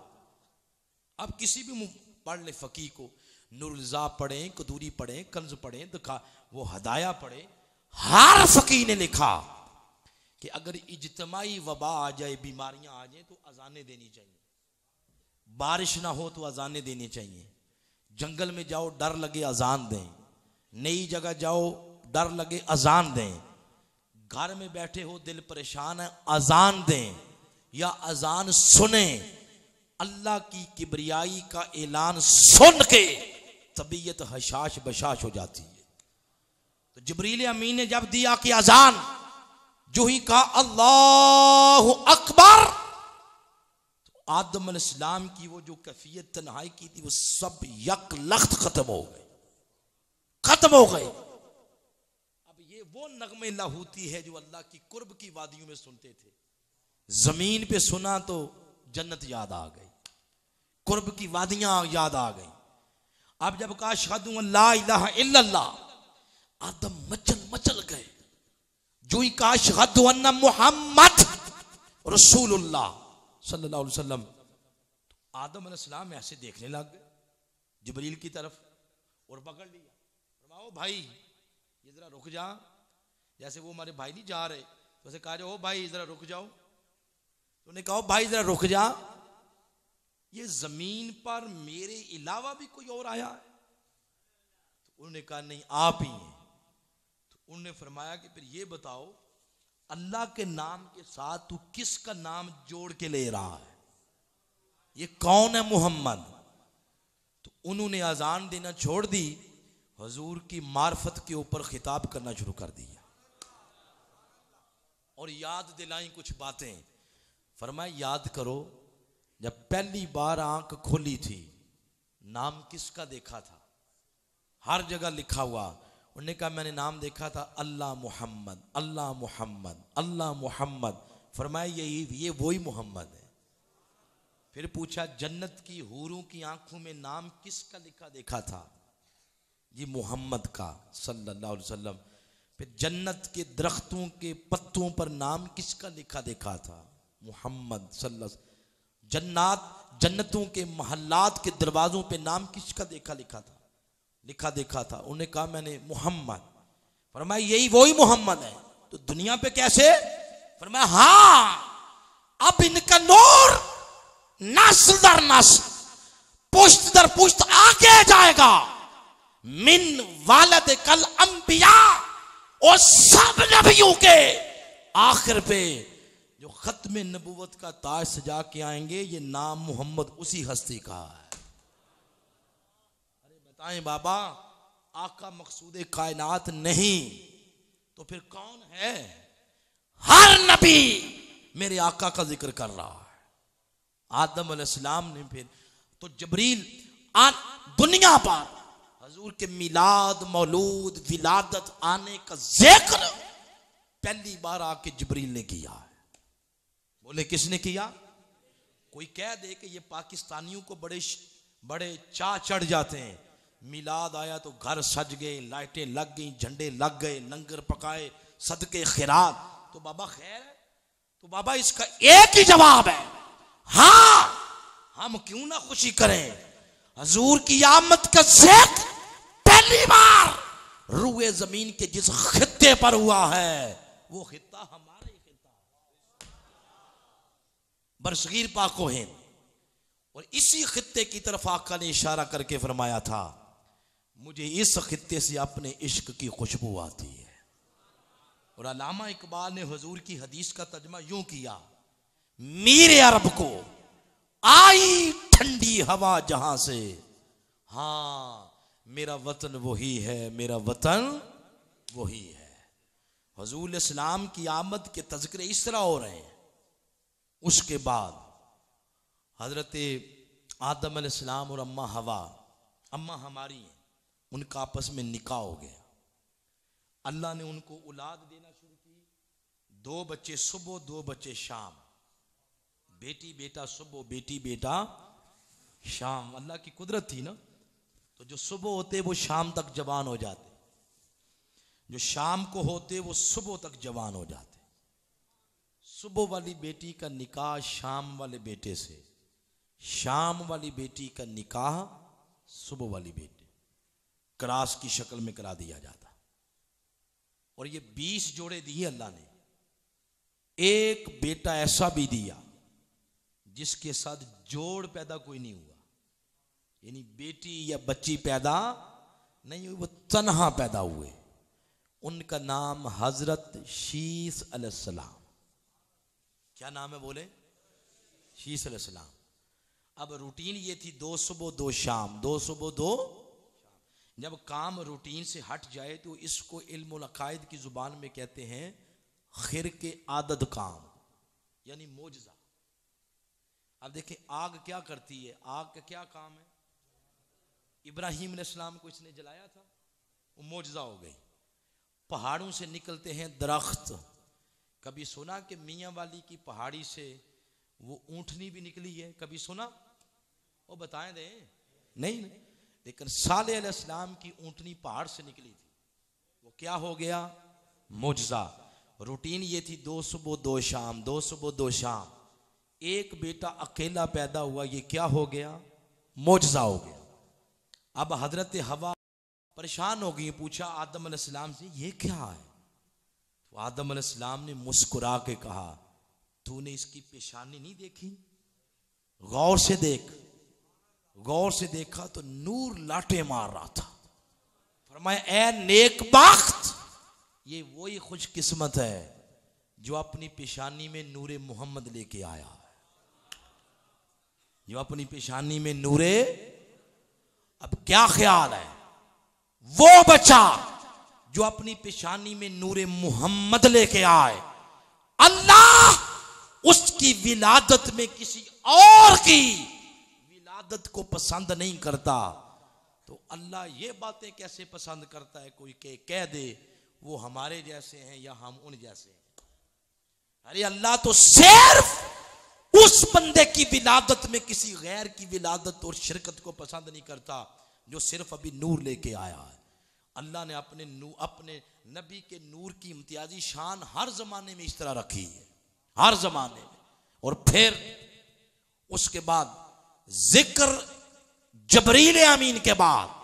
अब किसी भी पढ़ ले, फकीह को नुरजा पढ़ें, कदूरी पढ़ें, कंज पढ़ें, वो हदाया पढ़े, हर फकीह ने लिखा कि अगर इज्तिमाई वबा आ जाए, बीमारियां आ जाए, तो अजानें देनी चाहिए। बारिश ना हो तो अजानें देनी चाहिए। जंगल में जाओ डर लगे अजान दें, नई जगह जाओ डर लगे अजान दें, घर में बैठे हो दिल परेशान है अजान दें, या अजान सुने। अल्लाह की किबरियाई का ऐलान सुन के तबीयत हशाश बशाश हो जाती है। तो जिब्रील अमीन ने जब दिया कि अजान, जो ही कहा अल्लाहु अकबर, तो आदम अलैहिस्सलाम की वो जो कैफियत तन्हाई की थी वो सब यक लख्त खत्म हो गए, खत्म हो गए। अब ये वो नगमे लाहूती है जो अल्लाह की कुर्ब की वादियों में सुनते थे। जमीन पे सुना तो जन्नत याद आ गई, कुर्ब की वादियां याद आ गई। अब जब कहा अशहदु अल्ला इलाहा इल्लल्लाह, आदम मचल मचल गए। जो ही कहा अशहदु अन्ना मुहम्मद रसूलुल्लाह सल्लल्लाहु अलैहि वसल्लम, तो आदम अलैहिस्सलाम ऐसे देखने लग गए जिब्रील की तरफ और पकड़ लिया। फरमाओ भाई ये जरा रुक जा, जैसे वो हमारे भाई नहीं जा रहे तो उसे कहा ओ भाई जरा रुक जाओ। तो उन्हें कहा भाई जरा रुक जा, ये जमीन पर मेरे अलावा भी कोई और आया है? तो उन्होंने कहा नहीं आप ही हैं। तो उन्होंने फरमाया कि फिर ये बताओ, अल्लाह के नाम के साथ तू किसका नाम जोड़ के ले रहा है? ये कौन है मोहम्मद? तो उन्होंने अजान देना छोड़ दी, हुजूर की मार्फत के ऊपर खिताब करना शुरू कर दिया और याद दिलाई कुछ बातें। फरमाया याद करो, जब पहली बार आंख खोली थी नाम किसका देखा था? हर जगह लिखा हुआ। उन्होंने कहा मैंने नाम देखा था अल्लाह मोहम्मद, अल्लाह मोहम्मद, अल्लाह मोहम्मद। फरमाया ये वही मोहम्मद है। फिर पूछा जन्नत की हूरों की आंखों में नाम किसका लिखा देखा था? ये मोहम्मद का सल्लल्लाहु अलैहि वसल्लम। फिर जन्नत के दरख्तों के पत्तों पर नाम किसका लिखा देखा था? मोहम्मद सल्लल्लाहु अलैहि वसल्लम। जन्नतों के महल्लात के दरवाजों पे नाम किसका लिखा देखा था? उन्होंने कहा मैंने मोहम्मद। फरमाया यही वही मोहम्मद है, तो दुनिया पे कैसे? फरमाया हाँ, अब इनका नूर नस्ल दर नस्ल, पुश्त दर पुश्त आगे जाएगा। मिन वालद कल अंबिया, और सब नबियों के आखिर पे जो खत्म नबूवत का ताज सजा के आएंगे, ये नाम मोहम्मद उसी हस्ती का है। अरे बताएं बाबा, आका मकसूद कायनात नहीं तो फिर कौन है? हर नबी मेरे आका का जिक्र कर रहा है। आदम अलैहिस्सलाम ने फिर तो जबरील दुनिया पर हजूर के मिलाद, मौलूद, विलादत आने का जिक्र पहली बार आके जबरील ने किया है। बोले किसने किया? कोई कह दे कि ये पाकिस्तानियों को बड़े चाह चढ़ जाते हैं, मिलाद आया तो घर सज गए, लाइटें लग गई, झंडे लग गए, लंगर पकाए, सदके खैरात, तो बाबा खैर है? तो बाबा इसका एक ही जवाब है, हाँ, हम क्यों ना खुशी करें। हजूर की आमद का जिक्र पहली बार रूए जमीन के जिस खित्ते पर हुआ है, वो खित्ता हमारा ही खित्ता है, बरसगीर पाको हिंद। और इसी खित्ते की तरफ आका ने इशारा करके फरमाया था, मुझे इस खित्ते से अपने इश्क की खुशबू आती है। और अल्लामा इकबाल ने हुजूर की हदीस का तर्जुमा यूं किया, मीरे अरब को आई ठंडी हवा जहां से, हाँ मेरा वतन वही है, मेरा वतन वही है। हुजूर इस्लाम की आमद के तज़किरे इस तरह हो रहे हैं। उसके बाद हजरत आदम अलैहिस्सलाम और अम्मा हवा, अम्मा हमारी हैं, उनका आपस में निकाह हो गया। अल्लाह ने उनको औलाद देना शुरू की, 2 बच्चे सुबह 2 बच्चे शाम, बेटी बेटा सुबह, बेटी बेटा शाम। अल्लाह की कुदरत थी ना, तो जो सुबह होते वो शाम तक जवान हो जाते, जो शाम को होते वो सुबह तक जवान हो जाते। सुबह वाली बेटी का निकाह शाम वाले बेटे से, शाम वाली बेटी का निकाह सुबह वाली बेटी, क्रास की शक्ल में करा दिया जाता। और ये 20 जोड़े दिए अल्लाह ने। एक बेटा ऐसा भी दिया जिसके साथ जोड़ पैदा कोई नहीं हुआ, यानी बेटी या बच्ची पैदा नहीं हुई, वो तन्हा पैदा हुए। उनका नाम हजरत शीस अलैहिस्सलाम। क्या नाम है बोले? शीस अलैहिस्सलाम। अब रूटीन ये थी 2 सुबह 2 शाम, 2 सुबह 2 शाम। जब काम रूटीन से हट जाए तो इसको इल्मुल अकायद की जुबान में कहते हैं खिरके आदद काम, यानी मोजज़ा। अब देखें आग क्या करती है, आग का क्या काम है? इब्राहिम अलैहिस्सलाम को इसने जलाया था, वो मोजज़ा हो गई। पहाड़ों से निकलते हैं दरख्त। कभी सुना कि मियाँ वाली की पहाड़ी से वो ऊँटनी भी निकली है? कभी सुना? वो बताएं दे नहीं, लेकिन सालेह अलैहिस्सलाम की ऊँटनी पहाड़ से निकली थी। वो क्या हो गया? मोजज़ा। रूटीन ये थी 2 सुबह 2 शाम, 2 सुबह 2 शाम। एक बेटा अकेला पैदा हुआ, ये क्या हो गया? मोजज़ा हो गया। अब हजरत हवा परेशान हो गई, पूछा आदम अलैहिस्सलाम से ये क्या है? तो आदम अलैहिस्सलाम ने मुस्कुरा के कहा, तूने इसकी पेशानी नहीं देखी? गौर से देख। गौर से देखा तो नूर लाटे मार रहा था। फरमाया ए नेक बख्त, ये वही खुशकिस्मत है जो अपनी पेशानी में नूरे मोहम्मद लेके आया है, जो अपनी पेशानी में नूरे। अब क्या ख्याल है, वो बच्चा जो अपनी पेशानी में नूरे मोहम्मद लेके आए, अल्लाह उसकी विलादत में किसी और की विलादत को पसंद नहीं करता। तो अल्लाह ये बातें कैसे पसंद करता है? कोई कह दे वो हमारे जैसे हैं या हम उन जैसे हैं। अरे अल्लाह तो सिर्फ उस बंदे की विलादत में किसी गैर की विलादत और शिरकत को पसंद नहीं करता जो सिर्फ अभी नूर लेके आया है। अल्लाह ने अपने नबी के नूर की इम्तियाजी शान हर जमाने में इस तरह रखी है, हर जमाने में। और फिर उसके बाद जिक्र जबरील अमीन के बाद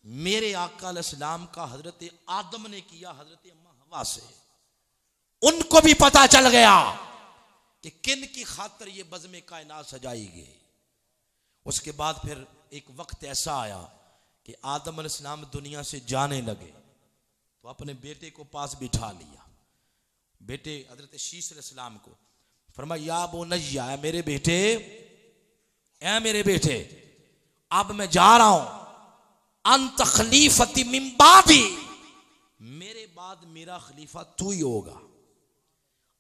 मेरे आका अलैहिस्सलाम का हजरत आदम ने किया हजरत अम्मा हवा से। उनको भी पता चल गया कि किन की खातिर ये बज़्म कायनात सजाई गई। उसके बाद फिर एक वक्त ऐसा आया कि आदम अलैहिस्सलाम दुनिया से जाने लगे तो अपने बेटे को पास बिठा लिया, बेटे हजरत शीश अलैहिस्सलाम को। फरमाया या बुनय्या, ऐ मेरे बेटे, ऐ मेरे बेटे, अब मैं जा रहा हूं, अंत खलीफती मिन बादी, मेरे बाद मेरा खलीफा तू ही होगा।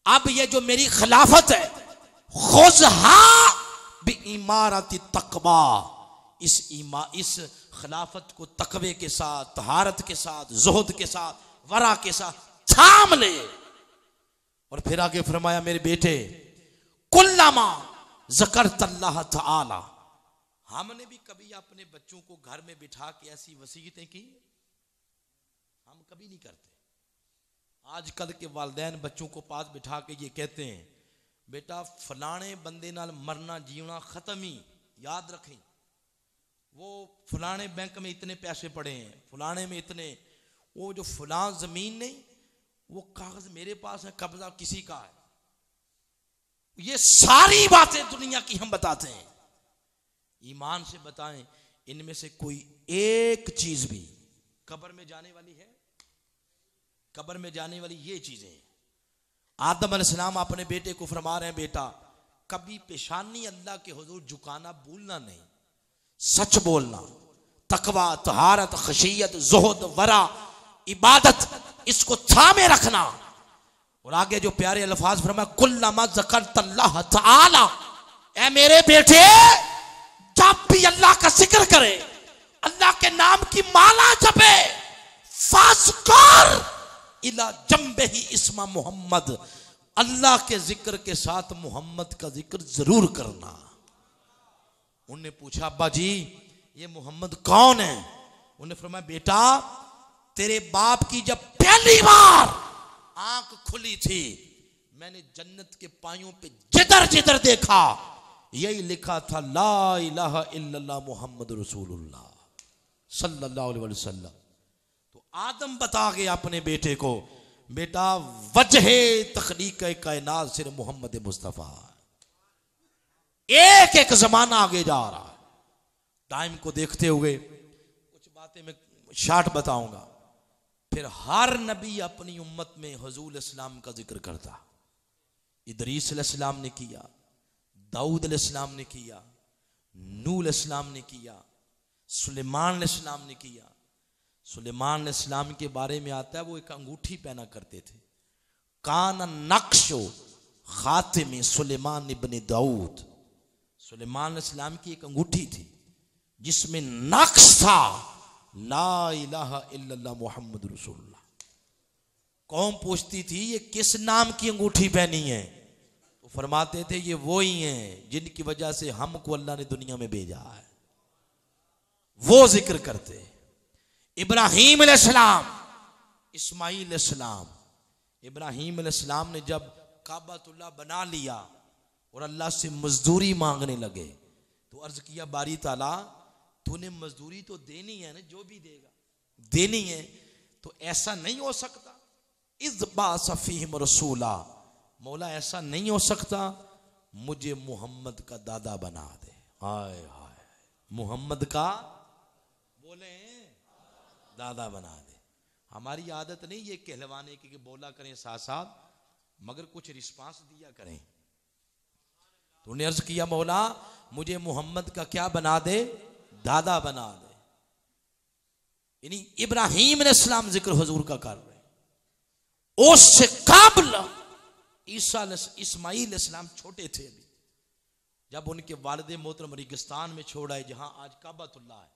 अब ये जो मेरी खिलाफत है, खुज़हा बिइमारति तक़वा, इस खिलाफत को तकवे के साथ, तहारत के साथ, ज़ुहद के साथ, वरा के साथ थाम ले। और फिर आगे फरमाया मेरे बेटे, कुल्लमा ज़करतल्लाह तआला, हमने भी कभी अपने बच्चों को घर में बिठा के ऐसी वसीयतें की? हम कभी नहीं करते। आजकल के वालिदैन बच्चों को पास बिठा के ये कहते हैं, बेटा फलाने बंदे नाल मरना जीवना खत्म ही, याद रखें, वो फलाने बैंक में इतने पैसे पड़े हैं, फलाने में इतने, वो जो फलां जमीन नहीं, वो कागज मेरे पास है, कब्जा किसी का है। ये सारी बातें दुनिया की हम बताते हैं। ईमान से बताएं, इनमें से कोई एक चीज भी कब्र में जाने वाली है? कब्र में जाने वाली ये चीजें हैं। आदम अलैहिस्सलाम अपने बेटे को फरमा रहे हैं, बेटा कभी पेशानी अल्लाह के हुजूर झुकाना भूलना नहीं, सच बोलना, तकवा, तहारत, खशियत, ज़ुहद, वरा, इबादत, इसको थामे रखना। और आगे जो प्यारे अल्फाज फरमाया, कुल्लमा ज़करतल्लाह तआला, ऐ मेरे बेटे जब भी अल्लाह का जिक्र करे, अल्लाह के नाम की माला जपे, फास्कर इला जंबे ही इस्मा मोहम्मद, अल्लाह के जिक्र के साथ मोहम्मद का जिक्र जरूर करना। उन्होंने पूछा, अब्बा जी ये मोहम्मद कौन है? उन्होंने फरमाया, बेटा तेरे बाप की जब पहली बार आंख खुली थी, मैंने जन्नत के पायों पे जिधर जिधर देखा यही लिखा था, ला इलाहा इल्लल्लाह मुहम्मद रसूलुल्लाह सल्लल्लाहु अलैहि वसल्लम। तो आदम बता गया अपने बेटे को, बेटा वजहे तखलीक कायनात सिर्फ मोहम्मद मुस्तफ़ा। एक एक जमाना आगे जा रहा है। टाइम को देखते हुए कुछ बातें मैं शार्ट बताऊंगा। फिर हर नबी अपनी उम्मत में हुजूर इस्लाम का जिक्र करता। इदरीस अलैहिस्सलाम ने किया, दाऊद अलैहिस्सलाम ने किया, नूह अलैहिस्सलाम ने किया, सुलेमान अलैहिस्सलाम ने किया। सुलेमान अलैहिस्सलाम के बारे में आता है, वो एक अंगूठी पहना करते थे। कान नक्शो खातिम सुलेमान इब्न दाऊद, सुलेमान अलैहिस्सलाम की एक अंगूठी थी जिसमें नक्श था, ला इलाहा इल्लल्लाह मुहम्मद रसूलुल्लाह। कौम पूछती थी ये किस नाम की अंगूठी पहनी है? तो फरमाते थे ये वो ही हैं जिनकी वजह से हमको अल्लाह ने दुनिया में भेजा है। वो जिक्र करते। इब्राहीम अलैहिस्सलाम, इस्माईल अलैहिस्सलाम। इब्राहीम अलैहिस्सलाम ने जब काबतुल्लाह बना लिया और अल्लाह से मजदूरी मांगने लगे तो अर्ज किया, बारी ताला तूने मजदूरी तो देनी है ना, जो भी देगा देनी है, तो ऐसा नहीं हो सकता इज़ बासफ़ीहिम रसूला, मौला ऐसा नहीं हो सकता मुझे मोहम्मद का दादा बना दे। हाय हाय, मोहम्मद का बोले दादा बना दे। हमारी आदत नहीं ये कहलवाने की कि बोला करें साथ साथ, मगर कुछ रिस्पांस दिया करें। तो उन्हें अर्ज किया मौला मुझे मोहम्मद का क्या बना दे, दादा बना दे। यानी इब्राहीम अलैहिस्सलाम जिक्र हुजूर का कर रहे, उससे काबिल इस्माईल अलैहिस्सलाम छोटे थे अभी, जब उनके वालिद मोहतरम रेगिस्तान में छोड़ आए जहां आज काबतुल्लाह है,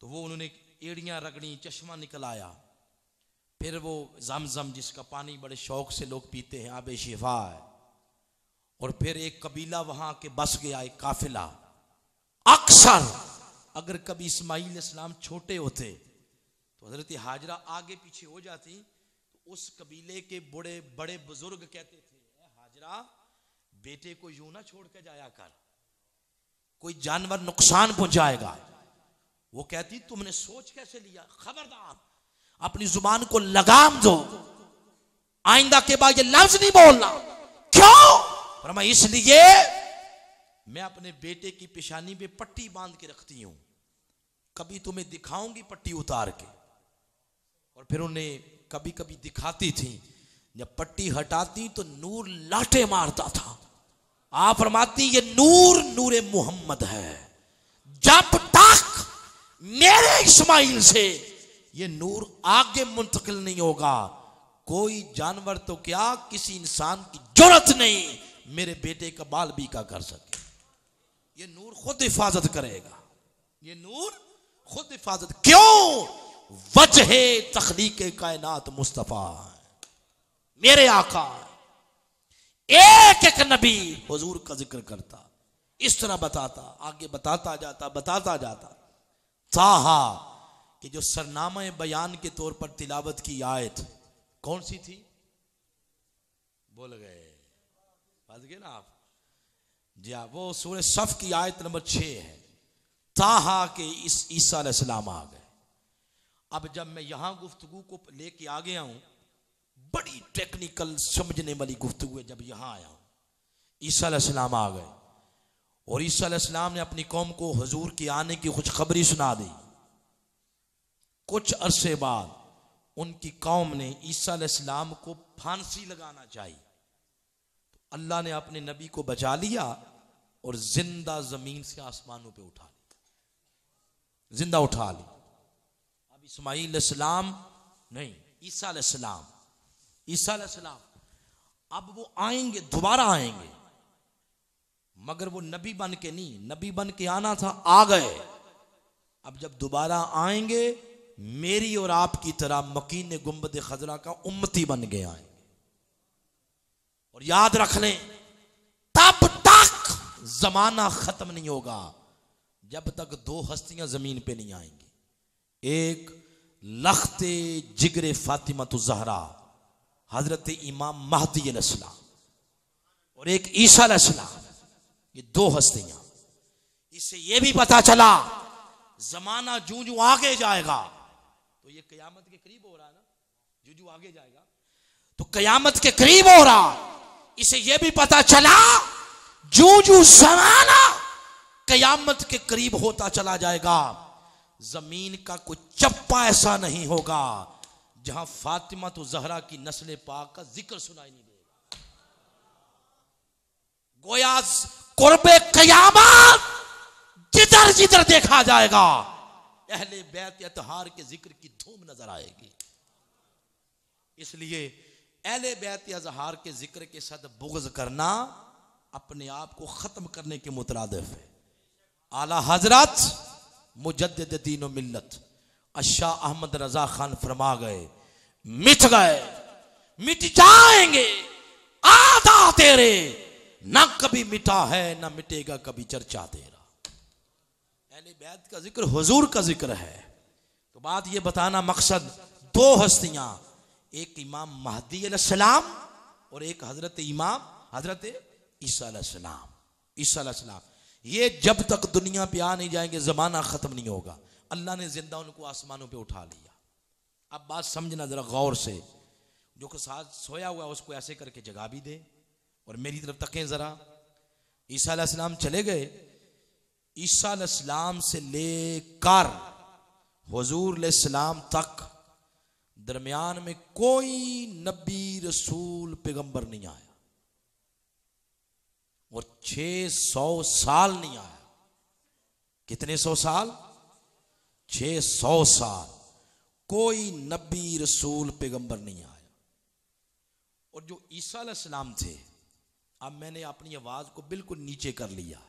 तो वो उन्होंने एड़ियां रगड़ी, चश्मा निकल आया। फिर वो जमजम जिसका पानी बड़े शौक से लोग पीते हैं, आबे शिफा है। और फिर एक कबीला वहां के बस गया, एक काफिला। अक्सर अगर कभी इस्माईल इस्लाम छोटे होते तो हजरत हाजरा आगे पीछे हो जाती, तो उस कबीले के बड़े बड़े बुजुर्ग कहते थे, हाजरा बेटे को यूं ना छोड़ के जाया कर, कोई जानवर नुकसान पहुंचाएगा। वो कहती तुमने सोच कैसे लिया, खबरदार अपनी जुबान को लगाम दो, आइंदा के बाद ये लफ्ज नहीं बोलना। क्यों? फरमा इसलिए मैं अपने बेटे की पेशानी पे पट्टी बांध के रखती हूं, कभी तुम्हें दिखाऊंगी पट्टी उतार के। और फिर उन्हें कभी कभी दिखाती थी, जब पट्टी हटाती तो नूर लाटे मारता था। आप फरमाती ये नूर नूरे मोहम्मद है, जब तक मेरे इस्माइल से ये नूर आगे मुंतकिल नहीं होगा, कोई जानवर तो क्या किसी इंसान की जुर्रत नहीं मेरे बेटे का बाल बीका कर सके। ये नूर खुद हिफाजत करेगा, ये नूर खुद हिफाजत। क्यों? वजह तखलीक कायनात मुस्तफा है, मेरे आका। एक एक नबी हुजूर का जिक्र करता, इस तरह बताता, आगे बताता जाता। ताहा कि जो सरनामा बयान के तौर पर तिलावत की आयत कौन सी थी? बोल गए, बात गए ना आप जी। वो सूरह सफ की आयत नंबर 6 है। ताहा के इस ईसा अलैहिस्सलाम आ गए। अब जब मैं यहां गुफ्तगू को लेके आ गया हूं, बड़ी टेक्निकल समझने वाली गुफ्तगू है। जब यहां आया हूं, ईसा अलैहिस्सलाम आ गए और ईसा अलैहिस्सलाम ने अपनी कौम को हुजूर के आने की खुशखबरी सुना दी। कुछ अरसे बाद उनकी कौम ने ईसा अलैहिस्सलाम को फांसी लगाना चाहिए, तो अल्लाह ने अपने नबी को बचा लिया और जिंदा जमीन से आसमानों पे उठा लिया, जिंदा उठा लिया। अब इस्माईल अलैहिस्सलाम नहीं, ईसा अलैहिस्सलाम अब वो आएंगे, दोबारा आएंगे, मगर वो नबी बन के नहीं, नबी बन के आना था, आ गए। अब जब दोबारा आएंगे मेरी और आपकी तरह मकीन गुंबद खजरा का उम्मती बन के आएंगे। और याद रख लें, तब तक जमाना खत्म नहीं होगा जब तक दो हस्तियां जमीन पे नहीं आएंगी। एक लख्ते जिगरे फातिमा तो जहरा हजरत इमाम महदी अलैहिस्सलाम, और एक ईसा अलैहिस्सलाम। ये दो हस्तियां। इससे यह भी पता चला जमाना जूं जूं आगे जाएगा, तो ये कयामत के करीब हो रहा है ना, जूं जूं आगे जाएगा तो कयामत के करीब हो रहा। इसे यह भी पता चला जूं जूं जमाना कयामत के करीब होता चला जाएगा, जमीन का कोई चप्पा ऐसा नहीं होगा जहां फातिमा तो जहरा की नस्ल पाक का जिक्र सुनाई नहीं देगा। गोया कुर्बे कयामत जिधर जिधर देखा जाएगा अहले बैत अतहार के जिक्र की धूम नजर आएगी। इसलिए अहले बैत अतहार के जिक्र के साथ बुग़्ज़ करना अपने आप को खत्म करने के मुतरादिफ है। आला हजरत मुजद्दिद दीन व मिल्लत शाह अहमद रजा खान फरमा गए, मिट गए, मिट जाएंगे आधा तेरे, ना कभी मिटा है ना मिटेगा कभी चर्चा तेरा। अहले बैत का जिक्र हुजूर का जिक्र है। तो बात ये बताना मकसद, दो हस्तियां, एक इमाम महदी अलैहिस्सलाम और एक हजरत ईसा अलैहिस्सलाम। ये जब तक दुनिया पे आ नहीं जाएंगे जमाना खत्म नहीं होगा। अल्लाह ने जिंदा उनको आसमानों पे उठा लिया। अब बात समझना जरा गौर से, जो के साथ सोया हुआ उसको ऐसे करके जगा भी दे और मेरी तरफ तकें जरा। ईसा अलैहिस्सलाम चले गए। ईसा अलैहिस्सलाम से लेकर हुजूर अलैहिस्सलाम तक दरमियान में कोई नबी रसूल पैगंबर नहीं आया और 600 साल नहीं आया। कितने 100 साल? 600 साल कोई नबी रसूल पैगंबर नहीं आया। और जो ईसा अलैहिस्सलाम थे, अब मैंने अपनी आवाज को बिल्कुल नीचे कर लिया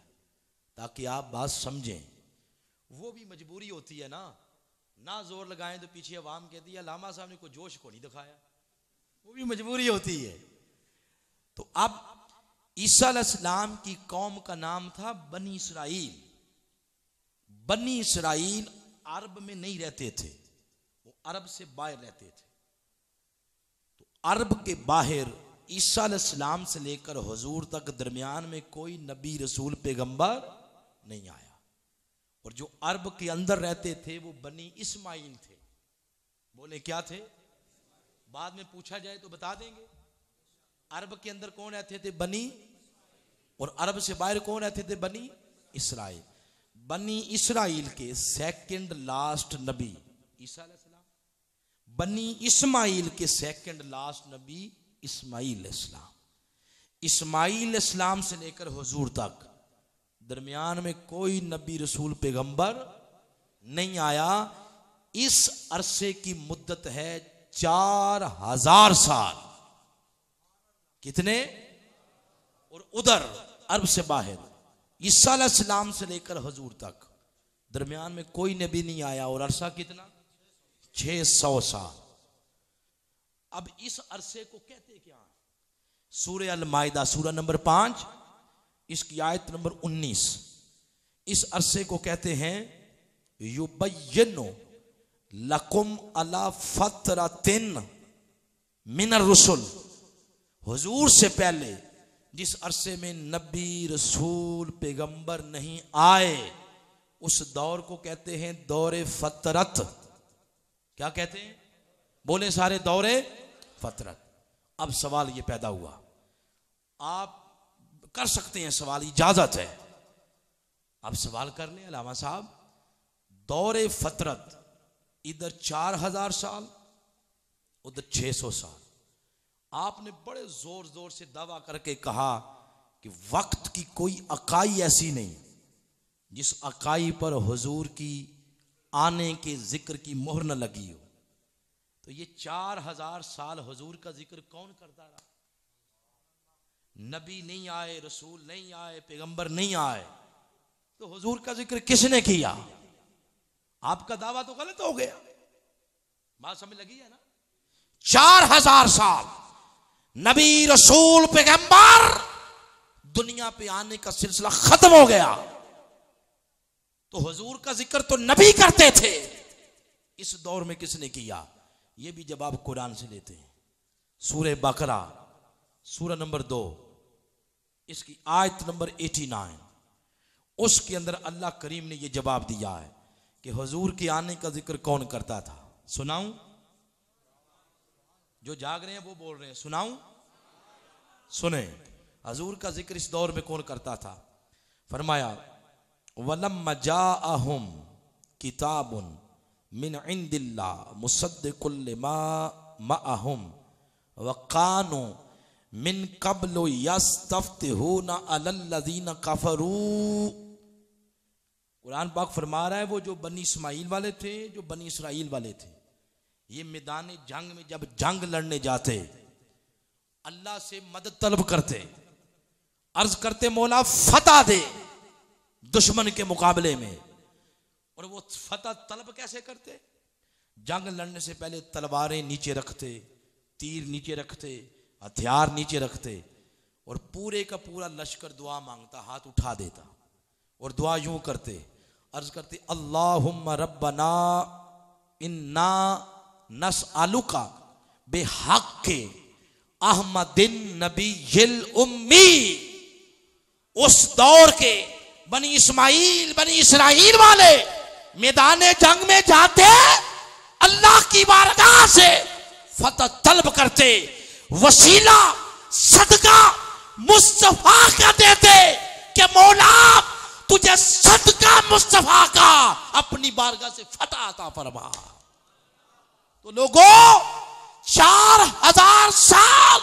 ताकि आप बात समझें। वो भी मजबूरी होती है ना जोर लगाएं तो पीछे अवाम कहती है लामा साहब ने कोई जोश को नहीं दिखाया, वो भी मजबूरी होती है। तो अब ईसा अलैहिस्सलाम की कौम का नाम था बनी इसराइल। बनी इसराइल अरब में नहीं रहते थे, वो अरब से बाहर रहते थे। तो अरब के बाहर ईसा अलैहिस्सलाम से लेकर हुजूर तक दरमियान में कोई नबी रसूल पैगंबर नहीं आया। और जो अरब के अंदर रहते थे वो बनी इस्माइल थे। बोले क्या थे? बाद में पूछा जाए तो बता देंगे। अरब के अंदर कौन रहते थे? बनी। और अरब से बाहर कौन रहते थे? बनी इसराइल। बनी इसराइल के सेकंड लास्ट नबी ईसा अलैहिस्सलाम। बनी इस्माइल के सेकंड लास्ट नबी इस्माइल इस्लाम। इस्माइल इस्लाम से लेकर हुजूर तक दरमियान में कोई नबी रसूल पैगंबर नहीं आया। इस अरसे की मुद्दत है 4000 साल। कितने? और उधर अरब से बाहर ईसा अलैहिस्सलाम से लेकर हुजूर तक दरमियान में कोई नबी नहीं आया। और अरसा कितना? 600 साल। अब इस अरसे को कहते क्या? सूरह अल माइदा सूरह नंबर 5 इसकी आयत नंबर 19। इस अरसे को कहते हैं युबय्यिनु लकुम अला फतरतिन मिनर रुसुल। हुजूर से पहले जिस अरसे में नबी रसूल पैगंबर नहीं आए उस दौर को कहते हैं दौरे फतरत। क्या कहते हैं? बोले सारे, दौरे फतरत। अब सवाल ये पैदा हुआ, आप कर सकते हैं सवाल, इजाजत है, आप सवाल कर लें अलामा साहब। दौरे फतरत इधर 4000 साल उधर 600 साल। आपने बड़े जोर जोर से दावा करके कहा कि वक्त की कोई अकाई ऐसी नहीं जिस अकाई पर हुजूर की आने के जिक्र की मोहर न लगी हो। तो ये 4000 साल हुजूर का जिक्र कौन करता रहा? नबी नहीं आए, रसूल नहीं आए, पैगंबर नहीं आए, तो हुजूर का जिक्र किसने किया? आपका दावा तो गलत हो गया। बात समझ लगी है ना? 4000 साल नबी रसूल पैगंबर दुनिया पे आने का सिलसिला खत्म हो गया, तो हुजूर का जिक्र तो नबी करते थे, इस दौर में किसने किया? ये भी जवाब कुरान से लेते हैं। सूरह बकरा सूरह नंबर 2 इसकी आयत नंबर 89, उसके अंदर अल्लाह करीम ने यह जवाब दिया है कि हुजूर के आने का जिक्र कौन करता था। सुनाऊं? जो जाग रहे हैं वो बोल रहे हैं, सुनाऊं? सुने, हुजूर का जिक्र इस दौर में कौन करता था? फरमाया वलम्मा जाअहुम किताबुन मिन इंदिल्लाह मुसद्दिकुल लिमा मअहुम वकानु मिन कब्लु यस्तफ्तिहूना अलल्लज़ीना कफरू। कुरान पाक फरमा रहा है वो जो बनी इस्माइल वाले थे, जो बनी इसराइल वाले थे, ये मैदान जंग में जब जंग लड़ने जाते अल्लाह से मदद तलब करते, अर्ज करते मौला फतह दे दुश्मन के मुकाबले में। और वो फतह तलब कैसे करते? जंग लड़ने से पहले तलवारें नीचे रखते, तीर नीचे रखते, हथियार नीचे रखते, और पूरे का पूरा लश्कर दुआ मांगता, हाथ उठा देता और दुआ यूं करते, अर्ज करते अल्लाहुम्मा रब्बना इन्ना नसअलुका बिहक्के अहमदिन नबीयिल उम्मी। उस दौर के बनी इस्माइल बनी इसराइल वाले मैदान जंग में जाते, अल्लाह की बारगाह से फतह तलब करते, वसीला सदका मुस्तफा का देते कि मौला तुझे सदका मुस्तफा का अपनी बारगाह से फतह अता फरमा। तो लोगों 4000 साल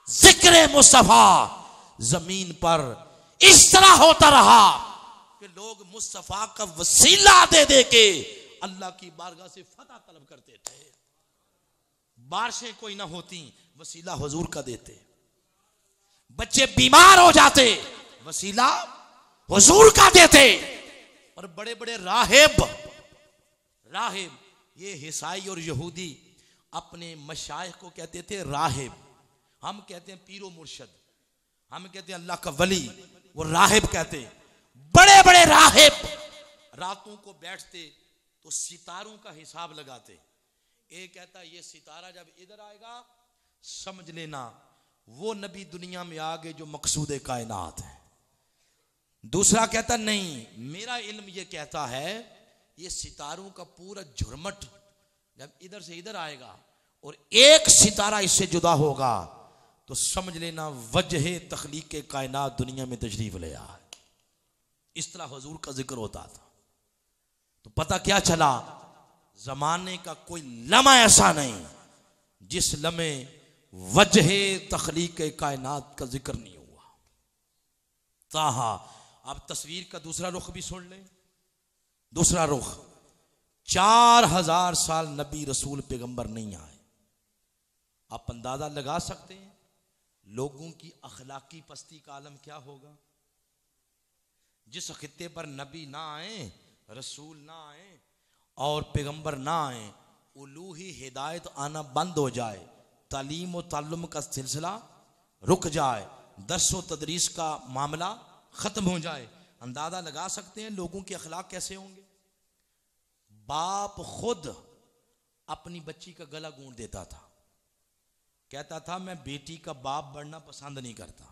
जिक्र मुस्तफा जमीन पर इस तरह होता रहा कि लोग मुस्तफा का वसीला दे दे के अल्लाह की बारगाह से फतह तलब करते थे। बारिशें कोई ना होती, वसीला हुजूर का देते। बच्चे बीमार हो जाते, वसीला हुजूर का देते। और बड़े बड़े राहिब ये ईसाई और यहूदी अपने मशाइख को कहते थे राहिब, हम कहते हैं पीरो मुर्शद, हम कहते हैं अल्लाह का वली, वो राहिब कहते हैं। बड़े बड़े राहिब रातों को बैठते तो सितारों का हिसाब लगाते। एक कहता ये सितारा जब इधर आएगा समझ लेना वो नबी दुनिया में आ गए जो मकसूद कायनात है। दूसरा कहता नहीं, मेरा इल्म ये कहता है ये सितारों का पूरा झुरमट जब इधर से इधर आएगा और एक सितारा इससे जुदा होगा तो समझ लेना वजह तख्लीक के कायनात दुनिया में तशरीफ ले आए। इस तरह हुजूर का जिक्र होता था। तो पता क्या चला, जमाने का कोई लम्हा ऐसा नहीं जिस लम्हे वजह तख्लीक के कायनात का जिक्र नहीं हुआ। ताहा अब तस्वीर का दूसरा रुख भी सुन लें। दूसरा रुख, 4000 साल नबी रसूल पैगंबर नहीं आए। आप अंदाजा लगा सकते हैं लोगों की अखलाकी पस्ती का आलम क्या होगा। जिस खित्ते पर नबी ना आए, रसूल ना आए और पैगंबर ना आए, उलूही हिदायत आना बंद हो जाए, तालीम और ताल्लुम का सिलसिला रुक जाए, दर्स व तदरीस का मामला खत्म हो जाए, अंदाजा लगा सकते हैं लोगों के अखलाक कैसे होंगे। बाप खुद अपनी बच्ची का गला गूंथ देता था, कहता था मैं बेटी का बाप बनना पसंद नहीं करता।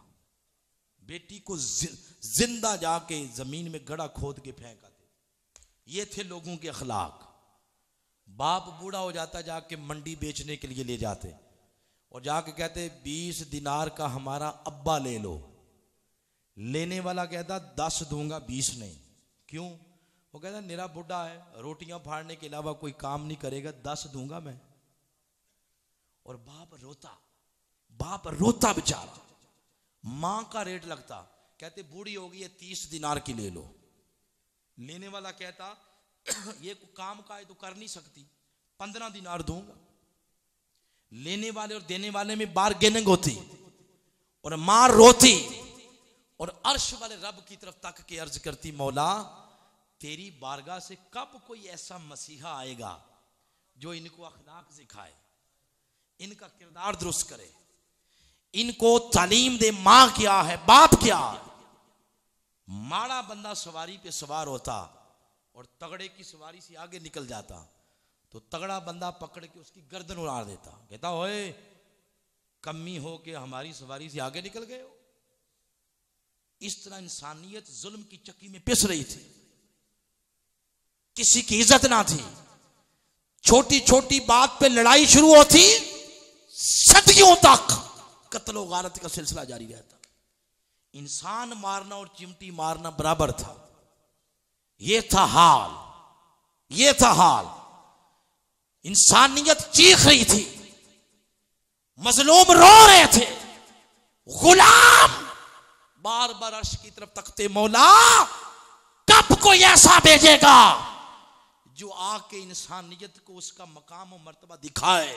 बेटी को जिंदा जाके जमीन में गड़ा खोद के फेंका थे। ये थे लोगों के अखलाक। बाप बूढ़ा हो जाता, जाके मंडी बेचने के लिए ले जाते और जाके कहते 20 दिनार का हमारा अब्बा ले लो। लेने वाला कहता 10 दूंगा 20 नहीं। क्यों? वो कहता मेरा बुढ़ा है, रोटियां फाड़ने के अलावा कोई काम नहीं करेगा, 10 दूंगा मैं। और बाप रोता बेचारा। मां का रेट लगता, कहते बूढ़ी होगी है 30 दिनार की ले लो। लेने वाला कहता ये काम का है तो कर नहीं सकती, 15 दिनार दूंगा। लेने वाले और देने वाले में बार्गेनिंग होती और मां रोती और अर्श वाले रब की तरफ तक के अर्ज करती मौला तेरी बारगाह से कब कोई ऐसा मसीहा आएगा जो इनको अखलाक सिखाए, इनका किरदार दुरुस्त करे, इनको तालीम दे। मां क्या है, बाप क्या है। माड़ा बंदा सवारी पे सवार होता और तगड़े की सवारी से आगे निकल जाता तो तगड़ा बंदा पकड़ के उसकी गर्दन उड़ा देता, कहता ओए कमी हो के हमारी सवारी से आगे निकल गए हो। इस तरह इंसानियत जुल्म की चक्की में पिस रही थी, किसी की इज्जत ना थी। छोटी छोटी बात पे लड़ाई शुरू होती, सदियों तक कत्ल गारत का सिलसिला जारी रहता। इंसान मारना और चिमटी मारना बराबर था। यह था हाल। इंसानियत चीख रही थी, मजलूम रो रहे थे, गुलाम बार बार अर्श की तरफ तकते मौला कब कोई ऐसा भेजेगा जो आके इंसानियत को उसका मकाम और मर्तबा दिखाए,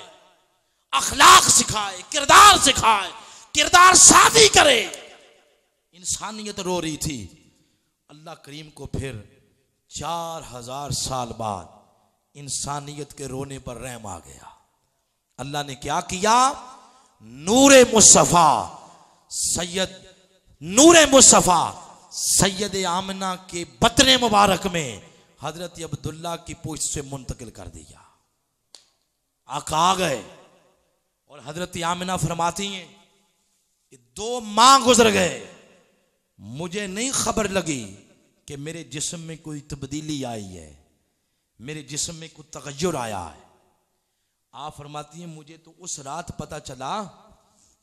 अखलाक सिखाए, किरदार सिखाए, किरदार सादी करे। इंसानियत रो रही थी। अल्लाह करीम को फिर 4000 साल बाद इंसानियत के रोने पर रहम आ गया। अल्लाह ने क्या किया, नूरे मुस्तफा सैयद आमना के बतने मुबारक में हजरत अब्दुल्ला की पूछ से मुंतकिल कर दिया। आका आ गए और हजरत आमना फरमाती हैं कि 2 माह गुजर गए, मुझे नहीं खबर लगी कि मेरे जिस्म में कोई तब्दीली आई है, मेरे जिस्म में कोई तगय्युर आया है। आप फरमाती हैं मुझे तो उस रात पता चला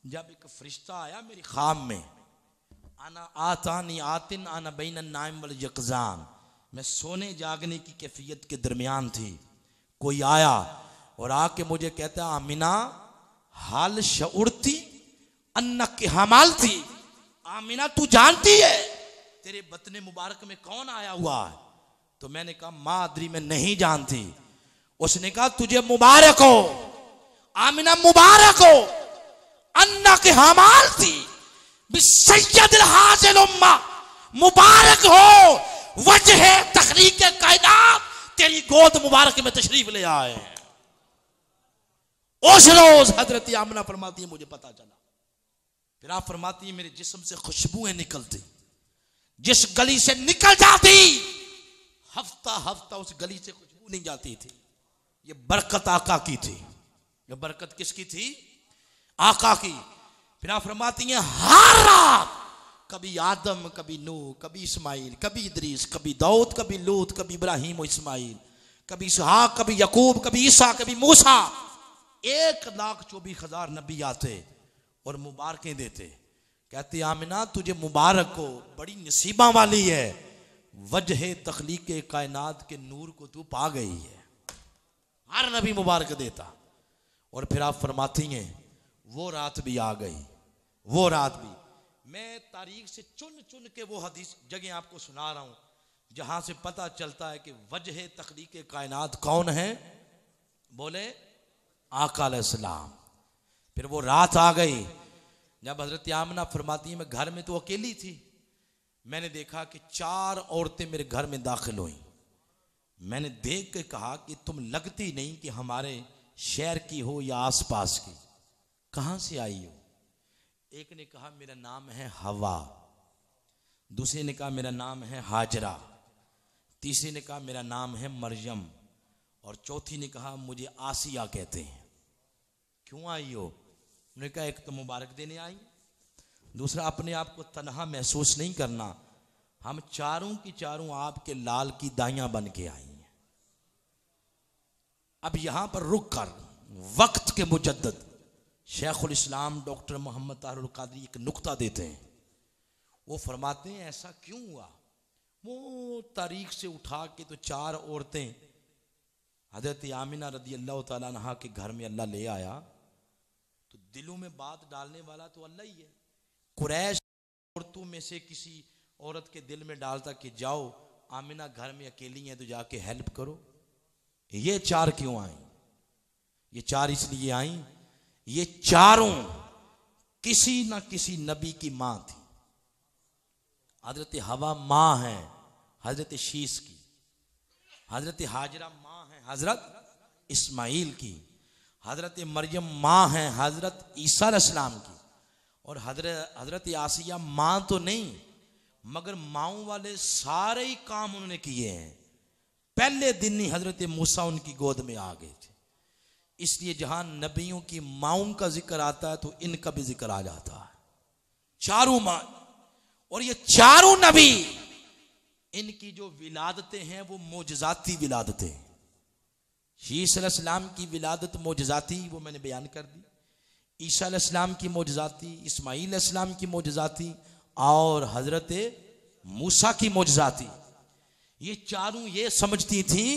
जब एक फरिश्ता आया मेरी ख्वाब में, आना आतानी आतिन आना बैन नाइम वल यक़ज़ान, मैं सोने जागने की कैफियत के दरमियान थी। कोई आया, और आके मुझे कहता है आमिना हाल शऊरती अन्ना के हमाल थी, आमिना तू जानती है तेरे बतने मुबारक में कौन आया हुआ है? तो मैंने कहा मादरी में नहीं जानती। उसने कहा तुझे मुबारक हो आमिना, मुबारक हो, अन्ना के हमाल थी बिसय्यदिल हाजिल उम्मा, मुबारक हो वजह तखलीक कायनात तेरी गोद मुबारक में तशरीफ ले आए। उस रोज हजरत आमिना फरमाती है मुझे पता चला। फिर आप फरमाती है मेरे जिस्म से खुशबुएं निकलती, जिस गली से निकल जाती हफ्ता हफ्ता उस गली से खुशबू नहीं जाती थी। ये बरकत आका की थी। ये बरकत किसकी थी? आका की। फिर आप फरमाती हैं हर रात कभी आदम, कभी नूह, कभी इस्माइल, कभी इदरीस, कभी दाऊद, कभी लूत, कभी इब्राहिम और इस्माइल, कभी इसहाक, कभी यकूब, कभी ईसा, कभी मूसा, 1,24,000 नबी आते और मुबारकें देते। कहते आमिना तुझे मुबारक हो, बड़ी नसीबा वाली है, वजह तखलीक कायनात के नूर को तू पा गई है। हर नबी मुबारक देता। और फिर आप फरमाती हैं वो रात भी आ गई, वो रात भी। मैं तारीख से चुन चुन के वो हदीस जगह आपको सुना रहा हूं जहां से पता चलता है कि वजह तखलीक कायनात कौन है? बोले आका अलैहिस्सलाम। फिर वो रात आ गई जब हजरत आमिना फरमाती है मैं घर में तो अकेली थी, मैंने देखा कि 4 औरतें मेरे घर में दाखिल हुई। मैंने देख के कहा कि तुम लगती नहीं कि हमारे शहर की हो या आसपास की, कहां से आई हो? एक ने कहा मेरा नाम है हवा, दूसरे ने कहा मेरा नाम है हाजरा, तीसरे ने कहा मेरा नाम है मरियम, और चौथी ने कहा मुझे आसिया कहते हैं। क्यों आई हो? उन्होंने कहा एक तो मुबारक देने आई, दूसरा अपने आप को तन्हा महसूस नहीं करना, हम चारों की चारों आपके लाल की दाइयां बन के आई हैं। अब यहां पर रुक कर वक्त के मुजद्दद शेखुल इस्लाम डॉक्टर मोहम्मद ताहिरुल कादरी एक नुक्ता देते हैं। वो फरमाते हैं ऐसा क्यों हुआ? वो तारीख से उठा के तो 4 औरतें हजरत आमिना रदी अल्लाह तआला अन्हा के घर में अल्लाह ले आया, तो दिलों में बात डालने वाला तो अल्लाह ही है। कुरैश औरतों में से किसी औरत के दिल में डालता कि जाओ आमिना घर में अकेली है तो जाके हेल्प करो। ये 4 क्यों आई? ये 4 इसलिए आई, ये चारों किसी ना किसी नबी की मां थी। हजरत हवा मां है हजरत शीस की, हजरत हाजरा मां है हजरत इस्माइल की, हजरत मरियम मां है हजरत ईसा अलैहिस्सलाम की, और हजरत आसिया मां तो नहीं मगर माओं वाले सारे ही काम उन्होंने किए हैं। पहले दिन ही हजरत मूसा उनकी गोद में आ गए थे। इसलिए जहां नबियों की माओं का जिक्र आता है तो इनका भी जिक्र आ जाता है। चारों मां, और ये चारों नबी, इनकी जो विलादतें हैं वो मोजजाती विलादतें। शीस अलैहिस्सलाम की विलादत मोजजाती, वो मैंने बयान कर दी। ईसा अलैहिस्सलाम की मोजजाती, इस्माईल अलैहिस्सलाम की मोजजाती, और हजरत मूसा की मोजजाती। ये चारों ये समझती थी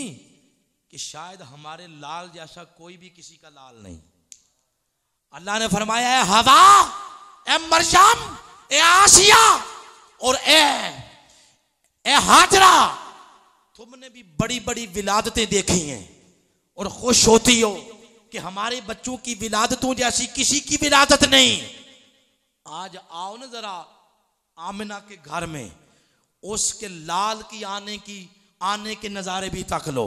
कि शायद हमारे लाल जैसा कोई भी किसी का लाल नहीं। अल्लाह ने फरमाया है हवा, ए मरियम, ए आसिया और ए हाजरा, तुमने भी बड़ी बड़ी विलादतें देखी हैं और खुश होती हो कि हमारे बच्चों की विलादतों जैसी किसी की विलादत नहीं। आज आओ ना जरा आमिना के घर में, उसके लाल की आने के नजारे भी तक लो,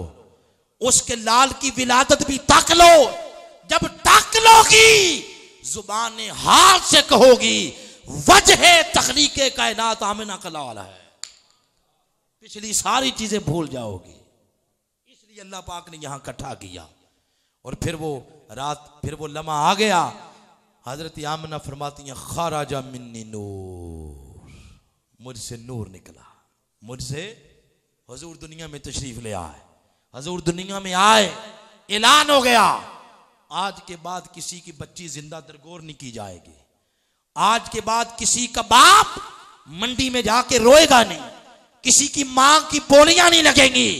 उसके लाल की विलादत भी तक लो। जब तक लोगी जुबान हाल से कहोगी वजह तखलीके कायनात आमिना का लाल है, पिछली सारी चीजें भूल जाओगी। इसलिए अल्लाह पाक ने यहां इकट्ठा किया। और फिर वो रात, फिर वो लम्हा आ गया। हजरत आमिना फरमाती हैं खराजा मिन्नी नूर, मुझसे नूर निकला, मुझसे हुजूर दुनिया में तशरीफ ले आए, हुजूर दुनिया में आए, ऐलान हो गया आज के बाद किसी की बच्ची जिंदा दरगोर नहीं की जाएगी। आज के बाद किसी का बाप मंडी में जाके रोएगा नहीं, किसी की मां की बोलियां नहीं लगेंगी।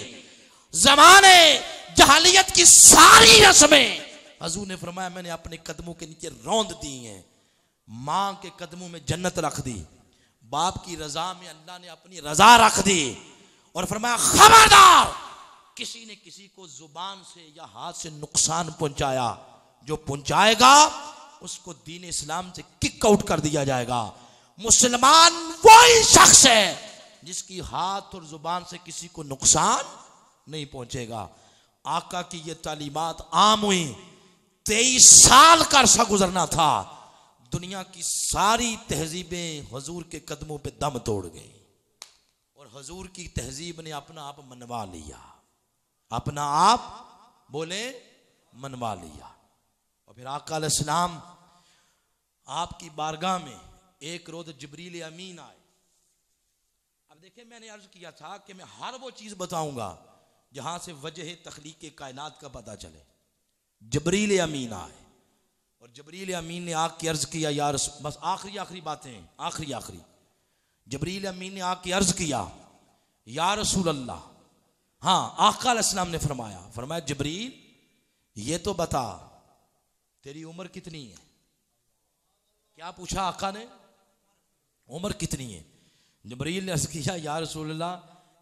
जमाने जहालियत की सारी रस्में हजूर ने फरमाया मैंने अपने कदमों के नीचे रौंद दी हैं। मां के कदमों में जन्नत रख दी, बाप की रजा में अल्लाह ने अपनी रजा रख दी। और फरमाया खबरदार किसी ने किसी को जुबान से या हाथ से नुकसान पहुंचाया, जो पहुंचाएगा उसको दीन इस्लाम से किक आउट कर दिया जाएगा। मुसलमान वही शख्स है जिसकी हाथ और जुबान से किसी को नुकसान नहीं पहुंचेगा। आका की ये तालीमात आम हुई। 23 साल का अरसा गुजरना था, दुनिया की सारी तहजीबें हुजूर के कदमों पे दम तोड़ गई और हुजूर की तहजीब ने अपना आप मनवा लिया, अपना आप बोले मनवा लिया। और फिर आका अलैहिस्सलाम आपकी बारगाह में एक रोज जिब्रील अमीन आए। अब देखिए मैंने अर्ज किया था कि मैं हर वो चीज बताऊंगा जहां से वजह तख्लीक कायनात का पता चले। जिब्रील अमीन आए और जिब्रील अमीन ने आके अर्ज किया यार, बस आखिरी बातें, आखिरी जिब्रील अमीन ने आके अर्ज किया या रसूल अल्लाह। हाँ, आका अलैहिस्सलाम ने फरमाया जिब्रील ये तो बता तेरी उम्र कितनी है। क्या पूछा आका ने? उम्र कितनी है? जिब्रील ने अर्ज किया या रसूल अल्लाह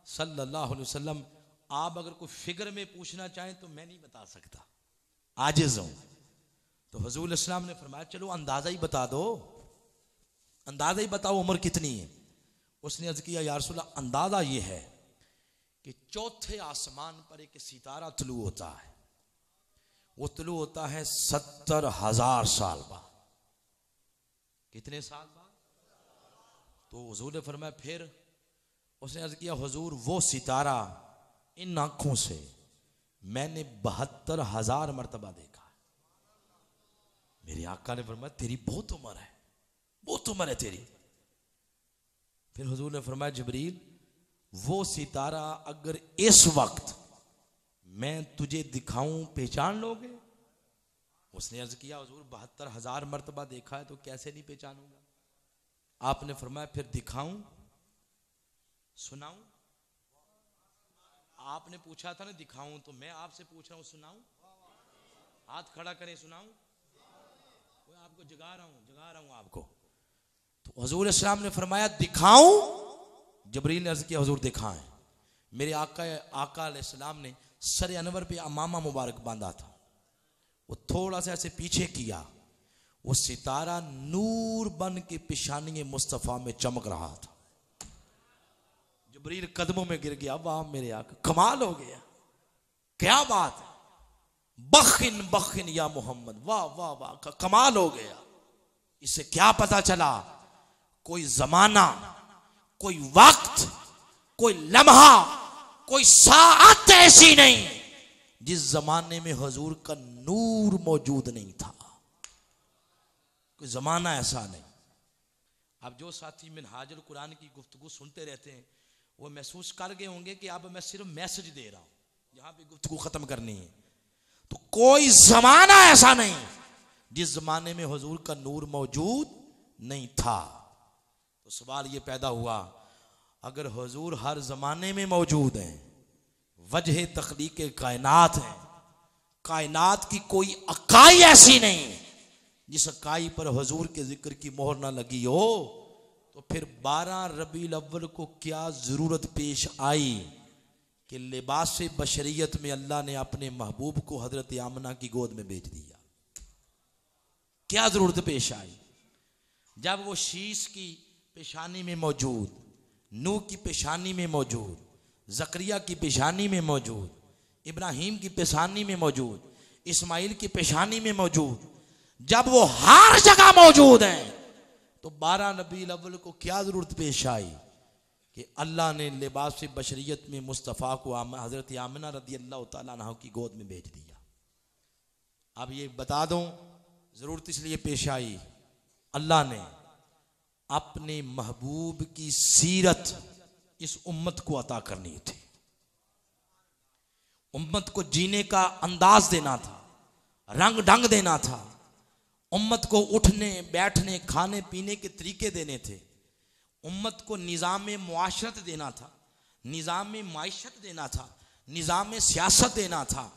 सल्लल्लाहु अलैहि वसल्लम, आप अगर कोई फिगर में पूछना चाहें तो मैं नहीं बता सकता, आजिज हूं। तो हुजूर इस्लाम ने फरमाया चलो अंदाजा ही बता दो, अंदाजा ही बताओ उम्र कितनी है। उसने अर्ज किया या रसूल अल्लाह अंदाजा ये है कि चौथे आसमान पर एक सितारा तुलू होता है, वो तुलू होता है 70,000 साल बाद। कितने साल बाद? तो हुजूर ने फरमाया फिर उसने अर्ज किया हुजूर वो सितारा इन आंखों से मैंने 72,000 मर्तबा देखा। मेरे आका ने फरमाया तेरी बहुत उम्र है, बहुत उम्र है तेरी। फिर हुजूर ने फरमाया जिब्रील वो सितारा अगर इस वक्त मैं तुझे दिखाऊं पहचान लोगे? उसने अर्ज किया हुजूर 72,000 मर्तबा देखा है तो कैसे नहीं पहचानूंगा। आपने फरमाया फिर दिखाऊं, सुनाऊं? आपने पूछा था ना दिखाऊं, तो मैं आपसे पूछ रहा हूं सुनाऊं? हाथ खड़ा करें, सुनाऊं? आपको जगा रहा हूं आपको। तो हुजूर इस्लाम ने फरमाया दिखाऊं? जिब्रील ने अर्ज किया हुजूर दिखाएं। मेरे आका अलैहिस्सलाम ने सर अनवर पे अमामा मुबारक बांधा था, वो थोड़ा सा ऐसे पीछे किया, वो सितारा नूर बन के पेशानी मुस्तफा में चमक रहा था। जिब्रील कदमों में गिर गया, वाह मेरे आका कमाल हो गया, क्या बात है, बखिन बखिन या मोहम्मद, वाह वाह वाह कमाल हो गया। इससे क्या पता चला कोई जमाना, कोई वक्त, कोई लम्हा, कोई साअत ऐसी नहीं जिस जमाने में हुजूर का नूर मौजूद नहीं था। कोई जमाना ऐसा नहीं। अब जो साथी मिनहाजुल कुरान की गुफ्तगू सुनते रहते हैं वो महसूस कर गए होंगे कि अब मैं सिर्फ मैसेज दे रहा हूं, यहां पे गुफ्तगू खत्म करनी है। तो कोई जमाना ऐसा नहीं जिस जमाने में हुजूर का नूर मौजूद नहीं था। तो सवाल ये पैदा हुआ अगर हुजूर हर जमाने में मौजूद हैं, वजह तख्लीक कायनात है, कायनात की कोई अकाई ऐसी नहीं जिस अकाई पर हुजूर के जिक्र की मोहर ना लगी हो, तो फिर 12 रबीउल अव्वल को क्या जरूरत पेश आई कि लिबास बशरियत में अल्लाह ने अपने महबूब को हजरत आमना की गोद में भेज दिया। क्या जरूरत पेश आई जब वो शीश की पेशानी में मौजूद, नूह की पेशानी में मौजूद, जकरिया की पेशानी में मौजूद, इब्राहिम की पेशानी में मौजूद, इस्माइल की पेशानी में मौजूद, जब वो हर जगह मौजूद हैं तो 12 रबीउल अव्वल को क्या जरूरत पेश आई कि अल्लाह ने लिबास बशरियत में मुस्तफ़ा को हजरत आमिना रदी अल्लाह तआला अन्हा की गोद में भेज दिया। अब ये बता दूं जरूरत इसलिए पेश आई, अल्लाह ने अपने महबूब की सीरत इस उम्मत को अता करनी थी, उम्मत को जीने का अंदाज देना था, रंग ढंग देना था, उम्मत को उठने बैठने खाने पीने के तरीके देने थे, उम्मत को निज़ाम मुआशरत देना था, निज़ाम माइशत देना था, निज़ाम सियासत देना था,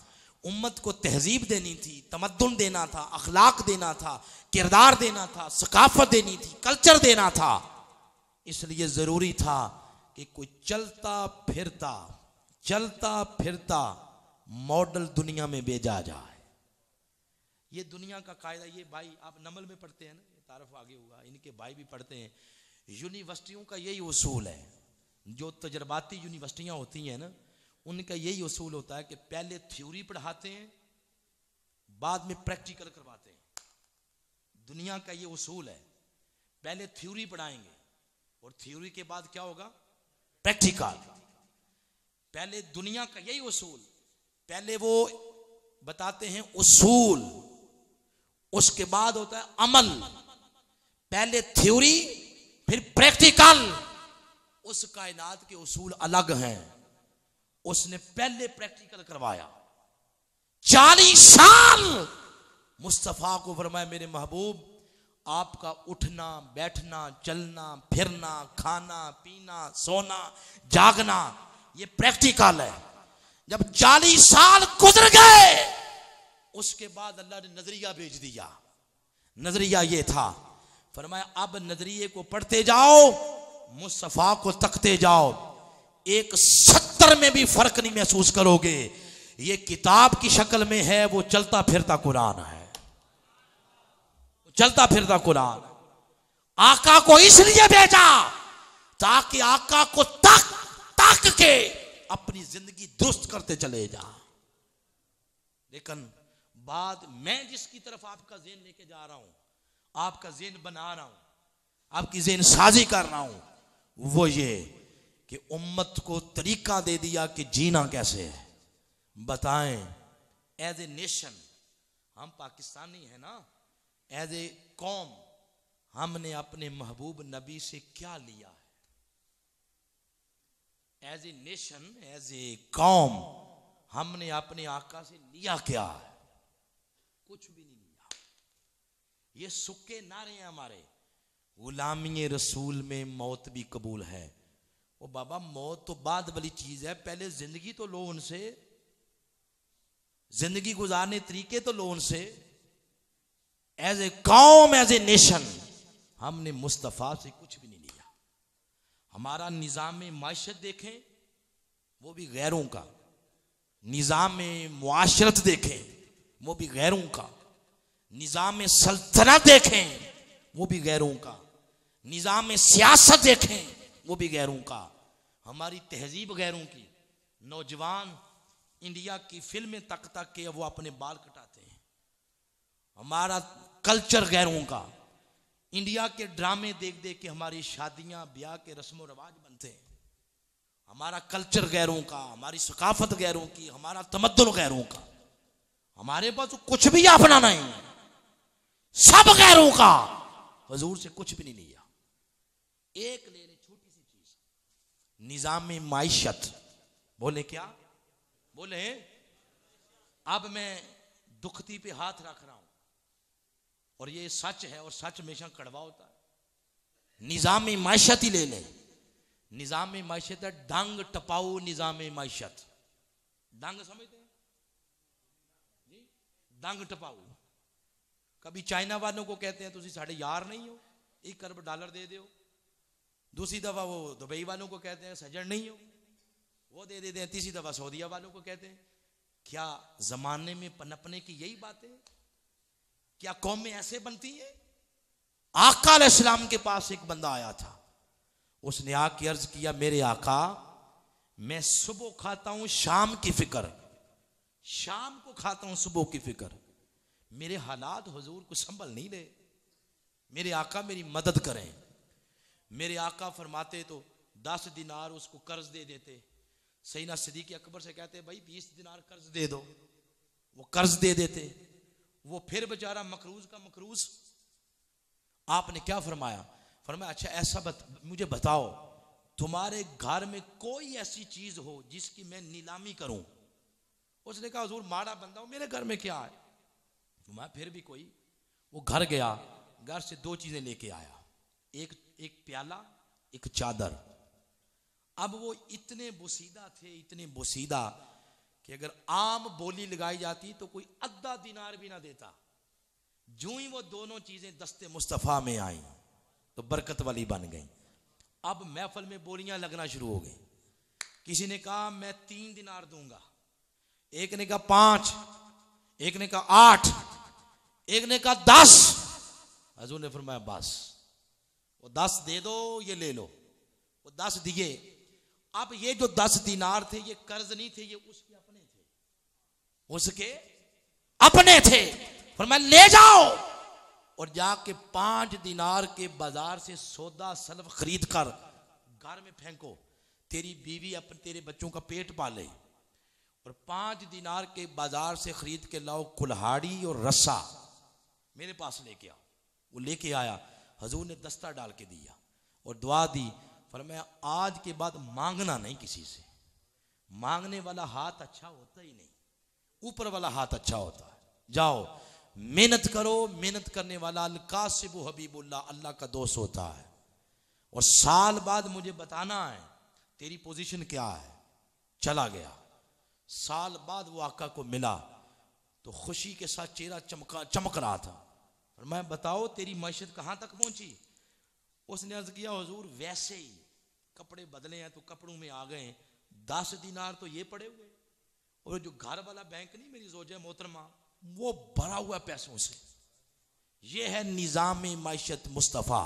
उम्मत को तहजीब देनी थी, तमद्दुन देना था, अखलाक देना था, किरदार देना था, सकाफत देनी थी, कल्चर देना था। इसलिए ज़रूरी था कि कोई चलता फिरता मॉडल दुनिया में भेजा जाए। ये दुनिया का कायदा। ये भाई आप नमल में पढ़ते हैं ना, तारफ आगे होगा, इनके भाई भी पढ़ते हैं। यूनिवर्सिटियों का यही उसूल है, जो तजर्बाती यूनिवर्सिटियां होती हैं ना, उनका यही उसूल होता है कि पहले थ्योरी पढ़ाते हैं, बाद में प्रैक्टिकल करवाते हैं। दुनिया का ये उसूल है, पहले थ्योरी पढ़ाएंगे और थ्योरी के बाद क्या होगा, प्रैक्टिकल। पहले दुनिया का यही उसूल, पहले वो बताते हैं उसूल, उसके बाद होता है अमल। पहले थ्योरी फिर प्रैक्टिकल। उस कायनात के उसूल अलग हैं, उसने पहले प्रैक्टिकल करवाया। 40 साल मुस्तफा को फरमाया, मेरे महबूब आपका उठना बैठना चलना फिरना खाना पीना सोना जागना ये प्रैक्टिकल है। जब 40 साल गुजर गए, उसके बाद अल्लाह ने नजरिया भेज दिया। नजरिया ये था, फरमाया अब नजरिए को पढ़ते जाओ, मुस्तफा को तकते जाओ, एक 70 में भी फर्क नहीं महसूस करोगे। ये किताब की शक्ल में है, वो चलता फिरता कुरान है, चलता फिरता कुरान। आका को इसलिए भेजा ताकि आका को तक के अपनी जिंदगी दुरुस्त करते चले जा। लेकिन बाद मैं जिसकी तरफ आपका ज़हन लेके जा रहा हूं, आपका ज़हन बना रहा हूं, आपकी ज़हन साजी कर रहा हूं, वो ये कि उम्मत को तरीका दे दिया कि जीना कैसे है। बताएं, एज ए नेशन हम पाकिस्तानी है ना, एज ए कौम हमने अपने महबूब नबी से क्या लिया है? As a nation, as a कौम हमने अपने आका से लिया क्या है? कुछ भी नहीं लिया। ये सुक्के नारे हैं हमारे, गुलामी रसूल में मौत भी कबूल है। ओ बाबा, मौत तो बाद वाली चीज है, पहले जिंदगी तो लो उनसे, जिंदगी गुजारने तरीके तो लो उनसे। एज ए कौम, एज ए नेशन हमने मुस्तफा से कुछ भी नहीं लिया। हमारा निज़ाम माशरत देखें, वो भी गैरों का। निज़ाम मुआशरत देखें, वो भी गैरों का। निज़ाम सल्तनत देखें, वो भी गैरों का। निज़ाम सियासत देखें, वो भी गैरों का। हमारी तहजीब गैरों की। नौजवान इंडिया की फिल्में तक के वो अपने बाल कटाते हैं। हमारा कल्चर गैरों का। इंडिया के ड्रामे देख देख के हमारी शादियां ब्याह के रस्म रिवाज बनते हैं। हमारा कल्चर गैरों का, हमारी सकाफत गैरों की, हमारा तमद्दुन गैरों का। हमारे पास तो कुछ भी अपना नहीं, सब गैरों का। हुजूर से कुछ भी नहीं लिया। एक ले ले छोटी सी चीज, निजाम माइशत। बोले क्या? बोले अब मैं दुखती पे हाथ रख रहा हूं, और ये सच है, और सच हमेशा कड़वा होता है। निजाम माइशत ही ले ले। निजाम माइशत है डंग टपाऊ निजाम माइशत। डंग समझते हैं जी? डंग टपाऊ। कभी चाइना वालों को कहते हैं तुसी साढ़े यार नहीं हो, $1 अरब दे दो। दूसरी दफा वो दुबई वालों को कहते हैं सजन नहीं हो, वो दे देते हैं। तीसरी दफा सऊदीया वालों को कहते हैं। क्या जमाने में पनपने की यही बात है? क्या कौमें ऐसे बनती है? आका अलैहिस्सलाम के पास एक बंदा आया था, उसने आके अर्ज किया, मेरे आका मैं सुबह खाता हूं शाम की फिक्र, शाम को खाता हूं सुबह की फिक्र। मेरे हालात हुजूर को संभल नहीं रहे, मेरे आका मेरी मदद करें। मेरे आका फरमाते तो 10 दिनार उसको कर्ज दे देते। सैयदना सिद्दीक़ अकबर से कहते भाई 20 दिनार कर्ज दे दो, वो कर्ज दे देते। वो फिर बेचारा मकरूज का मकरूज। आपने क्या फरमाया? फरमाया अच्छा ऐसा मुझे बताओ, तुम्हारे घर में कोई ऐसी चीज हो जिसकी मैं नीलामी करूं? उसने कहा हुजूर माड़ा बंदा हूं, मेरे घर में क्या है? मैं फिर भी कोई। वो घर गया, घर से 2 चीजें लेके आया, एक प्याला, एक चादर। अब वो इतने बोसीदा थे, इतने बोसीदा, कि अगर आम बोली लगाई जाती तो कोई अद्धा दिनार भी ना देता। जो ही वो दोनों चीजें दस्ते मुस्तफ़ा में आई तो बरकत वाली बन गई। अब महफिल में बोलियां लगना शुरू हो गई। किसी ने कहा मैं 3 दिनार दूंगा, एक ने कहा 5, एक ने कहा 8, एक ने कहा 10। हजूर ने फरमाया बस वो 10 दे दो, ये ले लो। वो 10 दिए। अब ये जो 10 दिनार थे ये कर्ज नहीं थे, ये उसके अपने थे, उसके अपने थे। फरमाया ले जाओ और जाके 5 दिनार के बाजार से सौदा सल्फ खरीद कर घर में फेंको, तेरी बीवी अपने तेरे बच्चों का पेट पाले। और 5 दिनार के बाजार से खरीद के लाओ कुल्हाड़ी और रस्सा, मेरे पास लेके आओ। वो लेके आया, हजूर ने दस्ता डाल के दिया और दुआ दी। फरमाया आज के बाद मांगना नहीं किसी से, मांगने वाला हाथ अच्छा होता ही नहीं, ऊपर वाला हाथ अच्छा होता है। जाओ मेहनत करो, मेहनत करने वाला अल कासिबु हबीबुल्लाह, अल्लाह का दोस्त होता है। और साल बाद मुझे बताना है तेरी पोजीशन क्या है। चला गया, साल बाद वो आका को मिला तो खुशी के साथ चेहरा चमक रहा था। और मैं बताओ तेरी मैशत कहां तक पहुंची। उसने अर्ज किया हुजूर वैसे ही कपड़े बदले हैं तो कपड़ों में आ गए, 10 दिनार तो ये पड़े हुए, और जो घर वाला बैंक नहीं मेरी जोजा मोहतरमा, वो भरा हुआ पैसों से। ये है निजाम मैशत मुस्तफ़ा,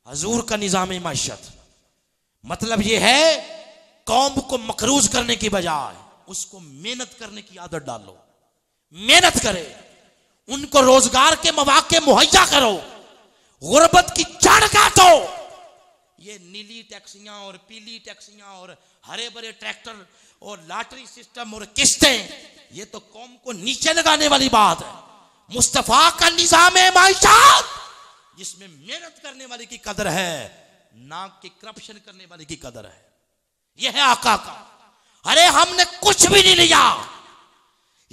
हजूर का निजाम मैशत। मतलब ये है कौम को मकरूज करने की बजाय उसको मेहनत करने की आदत डालो। मेहनत करे, उनको रोजगार के मौके मुहैया करो, गुर्बत की जड़ काटो। ये नीली टैक्सियां और पीली टैक्सियां और हरे भरे ट्रैक्टर और लॉटरी सिस्टम और किस्तें, ये तो कौम को नीचे लगाने वाली बात है। मुस्तफा का निजाम है माइशात, जिसमें मेहनत करने वाले की कदर है, ना कि करप्शन करने वाले की कदर है। यह है आका का। अरे हमने कुछ भी नहीं लिया,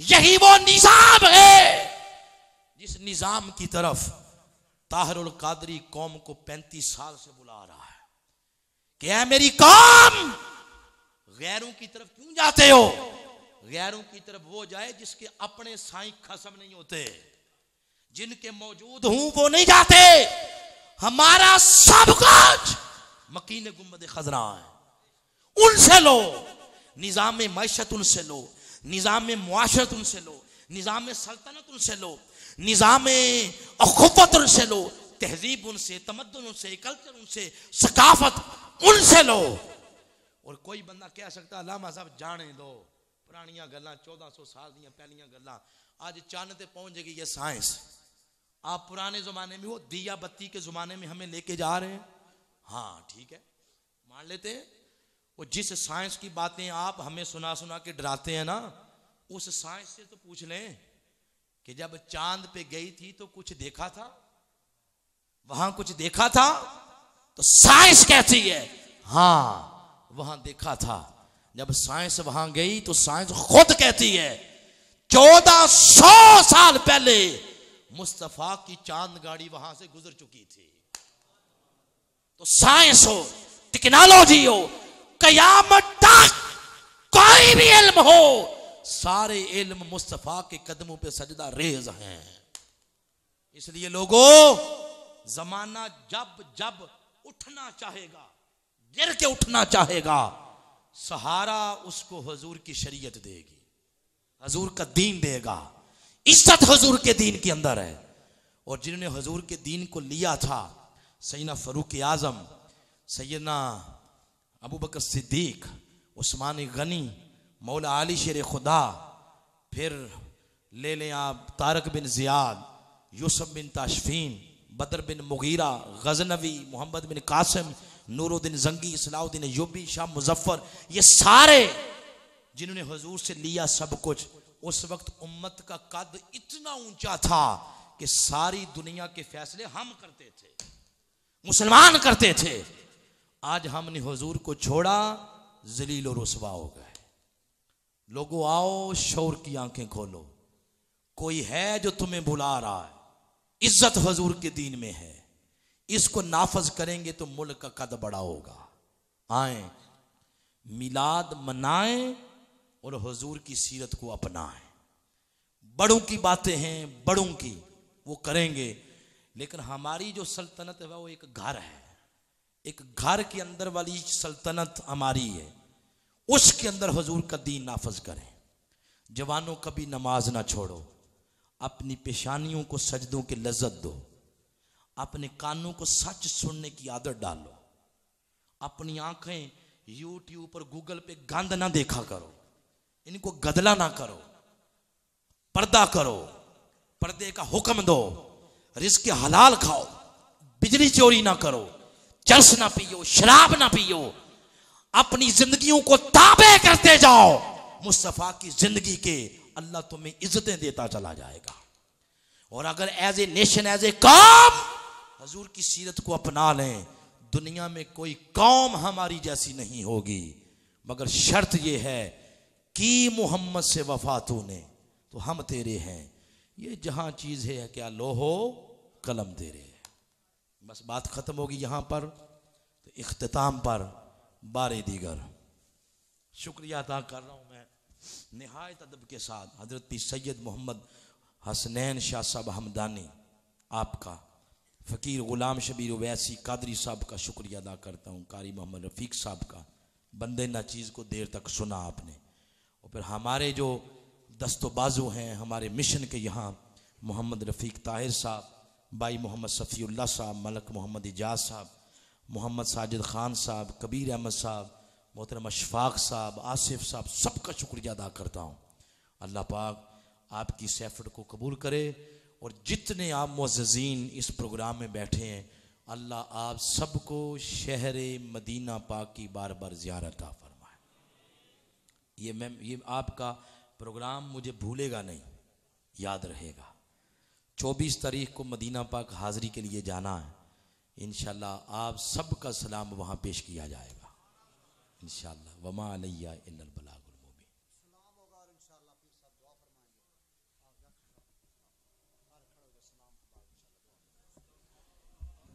यही वो निजाम है जिस निजाम की तरफ ताहिरुल कादरी कौम को 35 साल से बुला रहा है कि ऐ मेरी कौम, गैरों की तरफ क्यों जाते हो। गैरों की तरफ वो जाए जिसके अपने साईं खसम नहीं होते, जिनके मौजूद हूं वो नहीं जाते। हमारा सब कुछ मकीन गुम्बद खजरा है, उनसे लो। निजाम मैशत उनसे लो, निजाम मुआशरत उनसे लो, निजाम सल्तनत उनसे लो, निजाम अखुवत उनसे लो, तहजीब उनसे, तमद्दुन उनसे, कल्चर उनसे, सकाफत उनसे लो। और कोई बंदा कह सकता अल्लामा साहब जाने दो पुरानियां गल्लां, 1400 साल दियां पहलियां गल्लां, आज चांद ते पहुंच गई ये साइंस। आप पुराने जमाने में वो दिया बत्ती के जमाने में हमें लेके जा रहे हैं। हाँ ठीक है, मान लेते हैं। वो जिस साइंस की बातें आप हमें सुना सुना के डराते हैं ना, उस साइंस से तो पूछ लें कि जब चांद पे गई थी तो कुछ देखा था, वहां कुछ देखा था। तो साइंस कहती है हाँ वहां देखा था। जब साइंस वहां गई तो साइंस खुद कहती है 1400 साल पहले मुस्तफा की चांद गाड़ी वहां से गुजर चुकी थी। तो साइंस हो, टेक्नोलॉजी हो, कयामत तक कोई भी इल्म हो, सारे इल्म मुस्तफा के कदमों पे सजदा रेज हैं। इसलिए लोगों, जमाना जब जब उठना चाहेगा, गिर के उठना चाहेगा, सहारा उसको हुजूर की शरीयत देगी, हुजूर का दीन देगा। इज्जत हुजूर के दीन के अंदर है। और जिन्होंने हुजूर के दीन को लिया था, सैयदना फारूक आजम, सैयदना अबू बकर सिद्दीक, उस्मान गनी, मौला आली शेर खुदा, फिर ले लें आप तारक बिन जियाद, यूसुफ बिन ताशफीन, बदर बिन मुगीरा, गजनवी, मोहम्मद बिन कासिम, नूरुद्दीन जंगी, सलाउद्दीन अय्यूबी, शाह मुजफ्फर, ये सारे जिन्होंने हुजूर से लिया सब कुछ। उस वक्त उम्मत का कद इतना ऊंचा था कि सारी दुनिया के फैसले हम करते थे, मुसलमान करते थे। आज हमने हुजूर को छोड़ा, जलील और रुसवा हो गए। लोगों आओ, शौर की आंखें खोलो, कोई है जो तुम्हें बुला रहा है। इज्जत हुजूर के दीन में है, इसको नाफज करेंगे तो मुल्क का कद बड़ा होगा। आए मिलाद मनाएं और हुजूर की सीरत को अपनाएं। बड़ों की बातें हैं, बड़ों की वो करेंगे, लेकिन हमारी जो सल्तनत है वो एक घर है, एक घर के अंदर वाली सल्तनत हमारी है, उसके अंदर हुजूर का दीन नाफज करें। जवानों कभी नमाज ना छोड़ो, अपनी पेशानियों को सजदों की लज्जत दो, अपने कानों को सच सुनने की आदत डालो, अपनी आंखें यूट्यूब पर गूगल पे गंद ना देखा करो, इनको गदला ना करो, पर्दा करो, पर्दे का हुक्म दो, रिज़्क़ हलाल खाओ, बिजली चोरी ना करो, चरस ना पियो, शराब ना पियो, अपनी जिंदगियों को ताबे करते जाओ मुस्तफ़ा की जिंदगी के। अल्लाह तुम्हें इज्जतें देता चला जाएगा। और अगर as a nation, as a कौम हुजूर की सीरत को अपना लें, दुनिया में कोई कौम हमारी जैसी नहीं होगी। मगर शर्त यह है कि मोहम्मद से वफा तूने तो हम तेरे हैं। ये जहां चीज है क्या लोहो कलम तेरे है। बस बात खत्म होगी यहां पर। तो इख्तिताम पर बारे दीगर शुक्रिया अदा कर रहा हूं मैं निहायत अदब के साथ हजरत पीर सैयद मोहम्मद हसनैन शाह साहब हमदानी, आपका फ़कीर ग़ुलाम शबीर वैसी कादरी साहब का शुक्रिया अदा करता हूँ, कारी मोहम्मद रफ़ीक साहब का, बंदे नाचीज़ को देर तक सुना आपने। और फिर हमारे जो दस्तोबाजू हैं हमारे मिशन के यहाँ, मोहम्मद रफ़ीक ताहिर साहब, भाई मोहम्मद सफ़ीउल्लाह साहब, मलक मोहम्मद इजाज़ साहब, मोहम्मद साजिद ख़ान साहब, कबीर अहमद साहब, मोहतरम अशफाक साहब, आसिफ साहब, सबका शुक्रिया अदा करता हूँ। अल्लाह पाक आपकी इस एफर्ट को कबूल करे। और जितने आप मुअज़्ज़िज़ीन इस प्रोग्राम में बैठे हैं, अल्लाह आप सबको शहर मदीना पाक की बार बार ज़ियारत अता फरमाए। ये आपका प्रोग्राम मुझे भूलेगा नहीं, याद रहेगा। 24 तारीख को मदीना पाक हाज़री के लिए जाना है। इंशाअल्लाह आप सबका सलाम वहाँ पेश किया जाएगा इंशाअल्लाह। वमा अलैया इल्लल बलागुल मुबीन।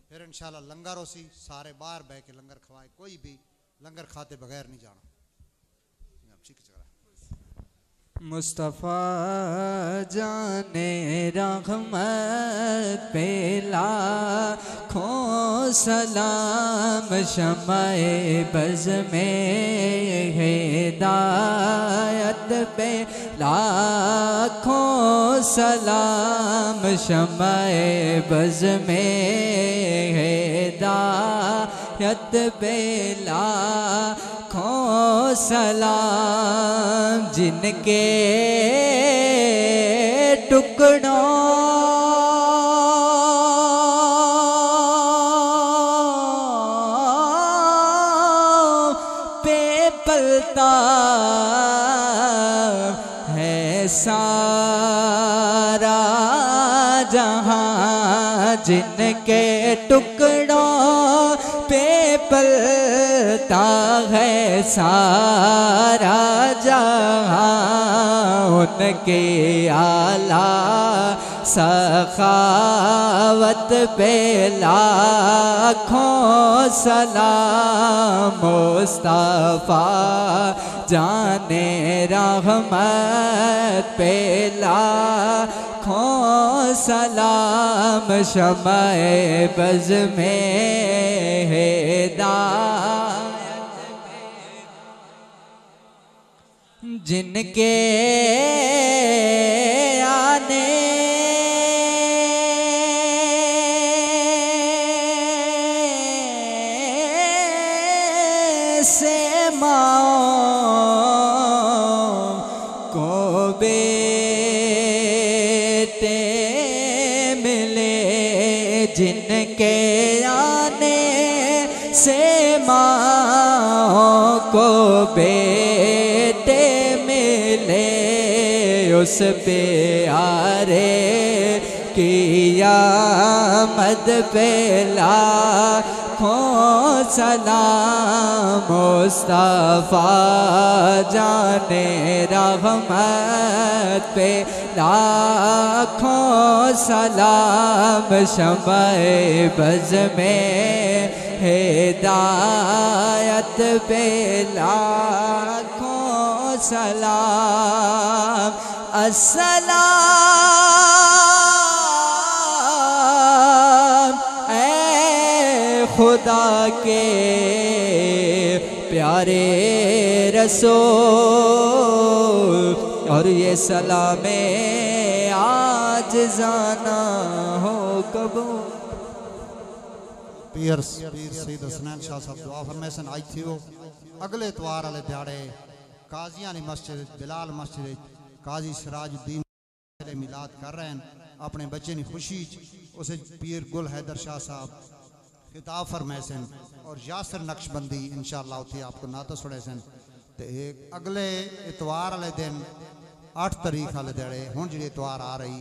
फिर इंशाल्लाह लंगर उसी सारे बाहर बह के लंगर खवाए, कोई भी लंगर खाते बगैर नहीं जाना।
मुस्तफ़ा जाने रहमत पे लाखों सलाम, शमाए बज़ में हिदायत पे लाखों सलाम, शमाए बज़ में हिदायत पे लाखों सलाम, जिनके टुकड़ों पे पलता है सारा जहां, जिनके टुकड़ों पे पलता है सारा जहां, उनके आला सखावत पे लाखों सलाम, मुस्तफ़ा जाने रहमत पे लाखों सलाम, शमाए बज़ में हिदायत जिनके आने से माओ को बेटे मिले, जिनके आने से माओ को बेटे मिले, उस पे आरे क़यामत पे लाखों सलाम, मुस्तफ़ा जाने रहमत पे लाखों सलाम, शमाए बज़ में हिदायत पे लाखों सलाम अस्सलाम ऐ खुदा के प्यारे रसूल और ये सलामे आज जाना हो कबूल।
पीर सईद हसनैन शाह साहब दुआ फरमाए सन आज थी वो अगले इतवार वाले दिहाड़े काजियां दी मस्जिद बिलाल मस्जिद काजी सिराजुद्दीन मिलाद कर रहे हैं अपने बच्चे की खुशी उसे पीर गुल हैदर शाह साहब खिताब फरमाए सन और यासर नक्शबंदी इंशाअल्लाह उसे आपको नाता सुने सन। तो अगले इतवार वाले दिन 8 तारीख वाले दिहाड़े हुण जी इतवार आ रही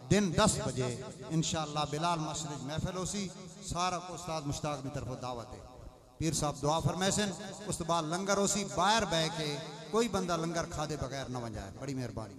दिन 10 बजे इंशाअल्लाह बिलाल मस्जिद महफिल होसी सारा को उस्ताद मुश्ताक की तरफ दावत है। पीर साहब दुआ फरमाए सन उस तो बाद लंगर होसी बाहर बह के कोई बंदा लंगर खादे बगैर न वंजाए। बड़ी मेहरबानी।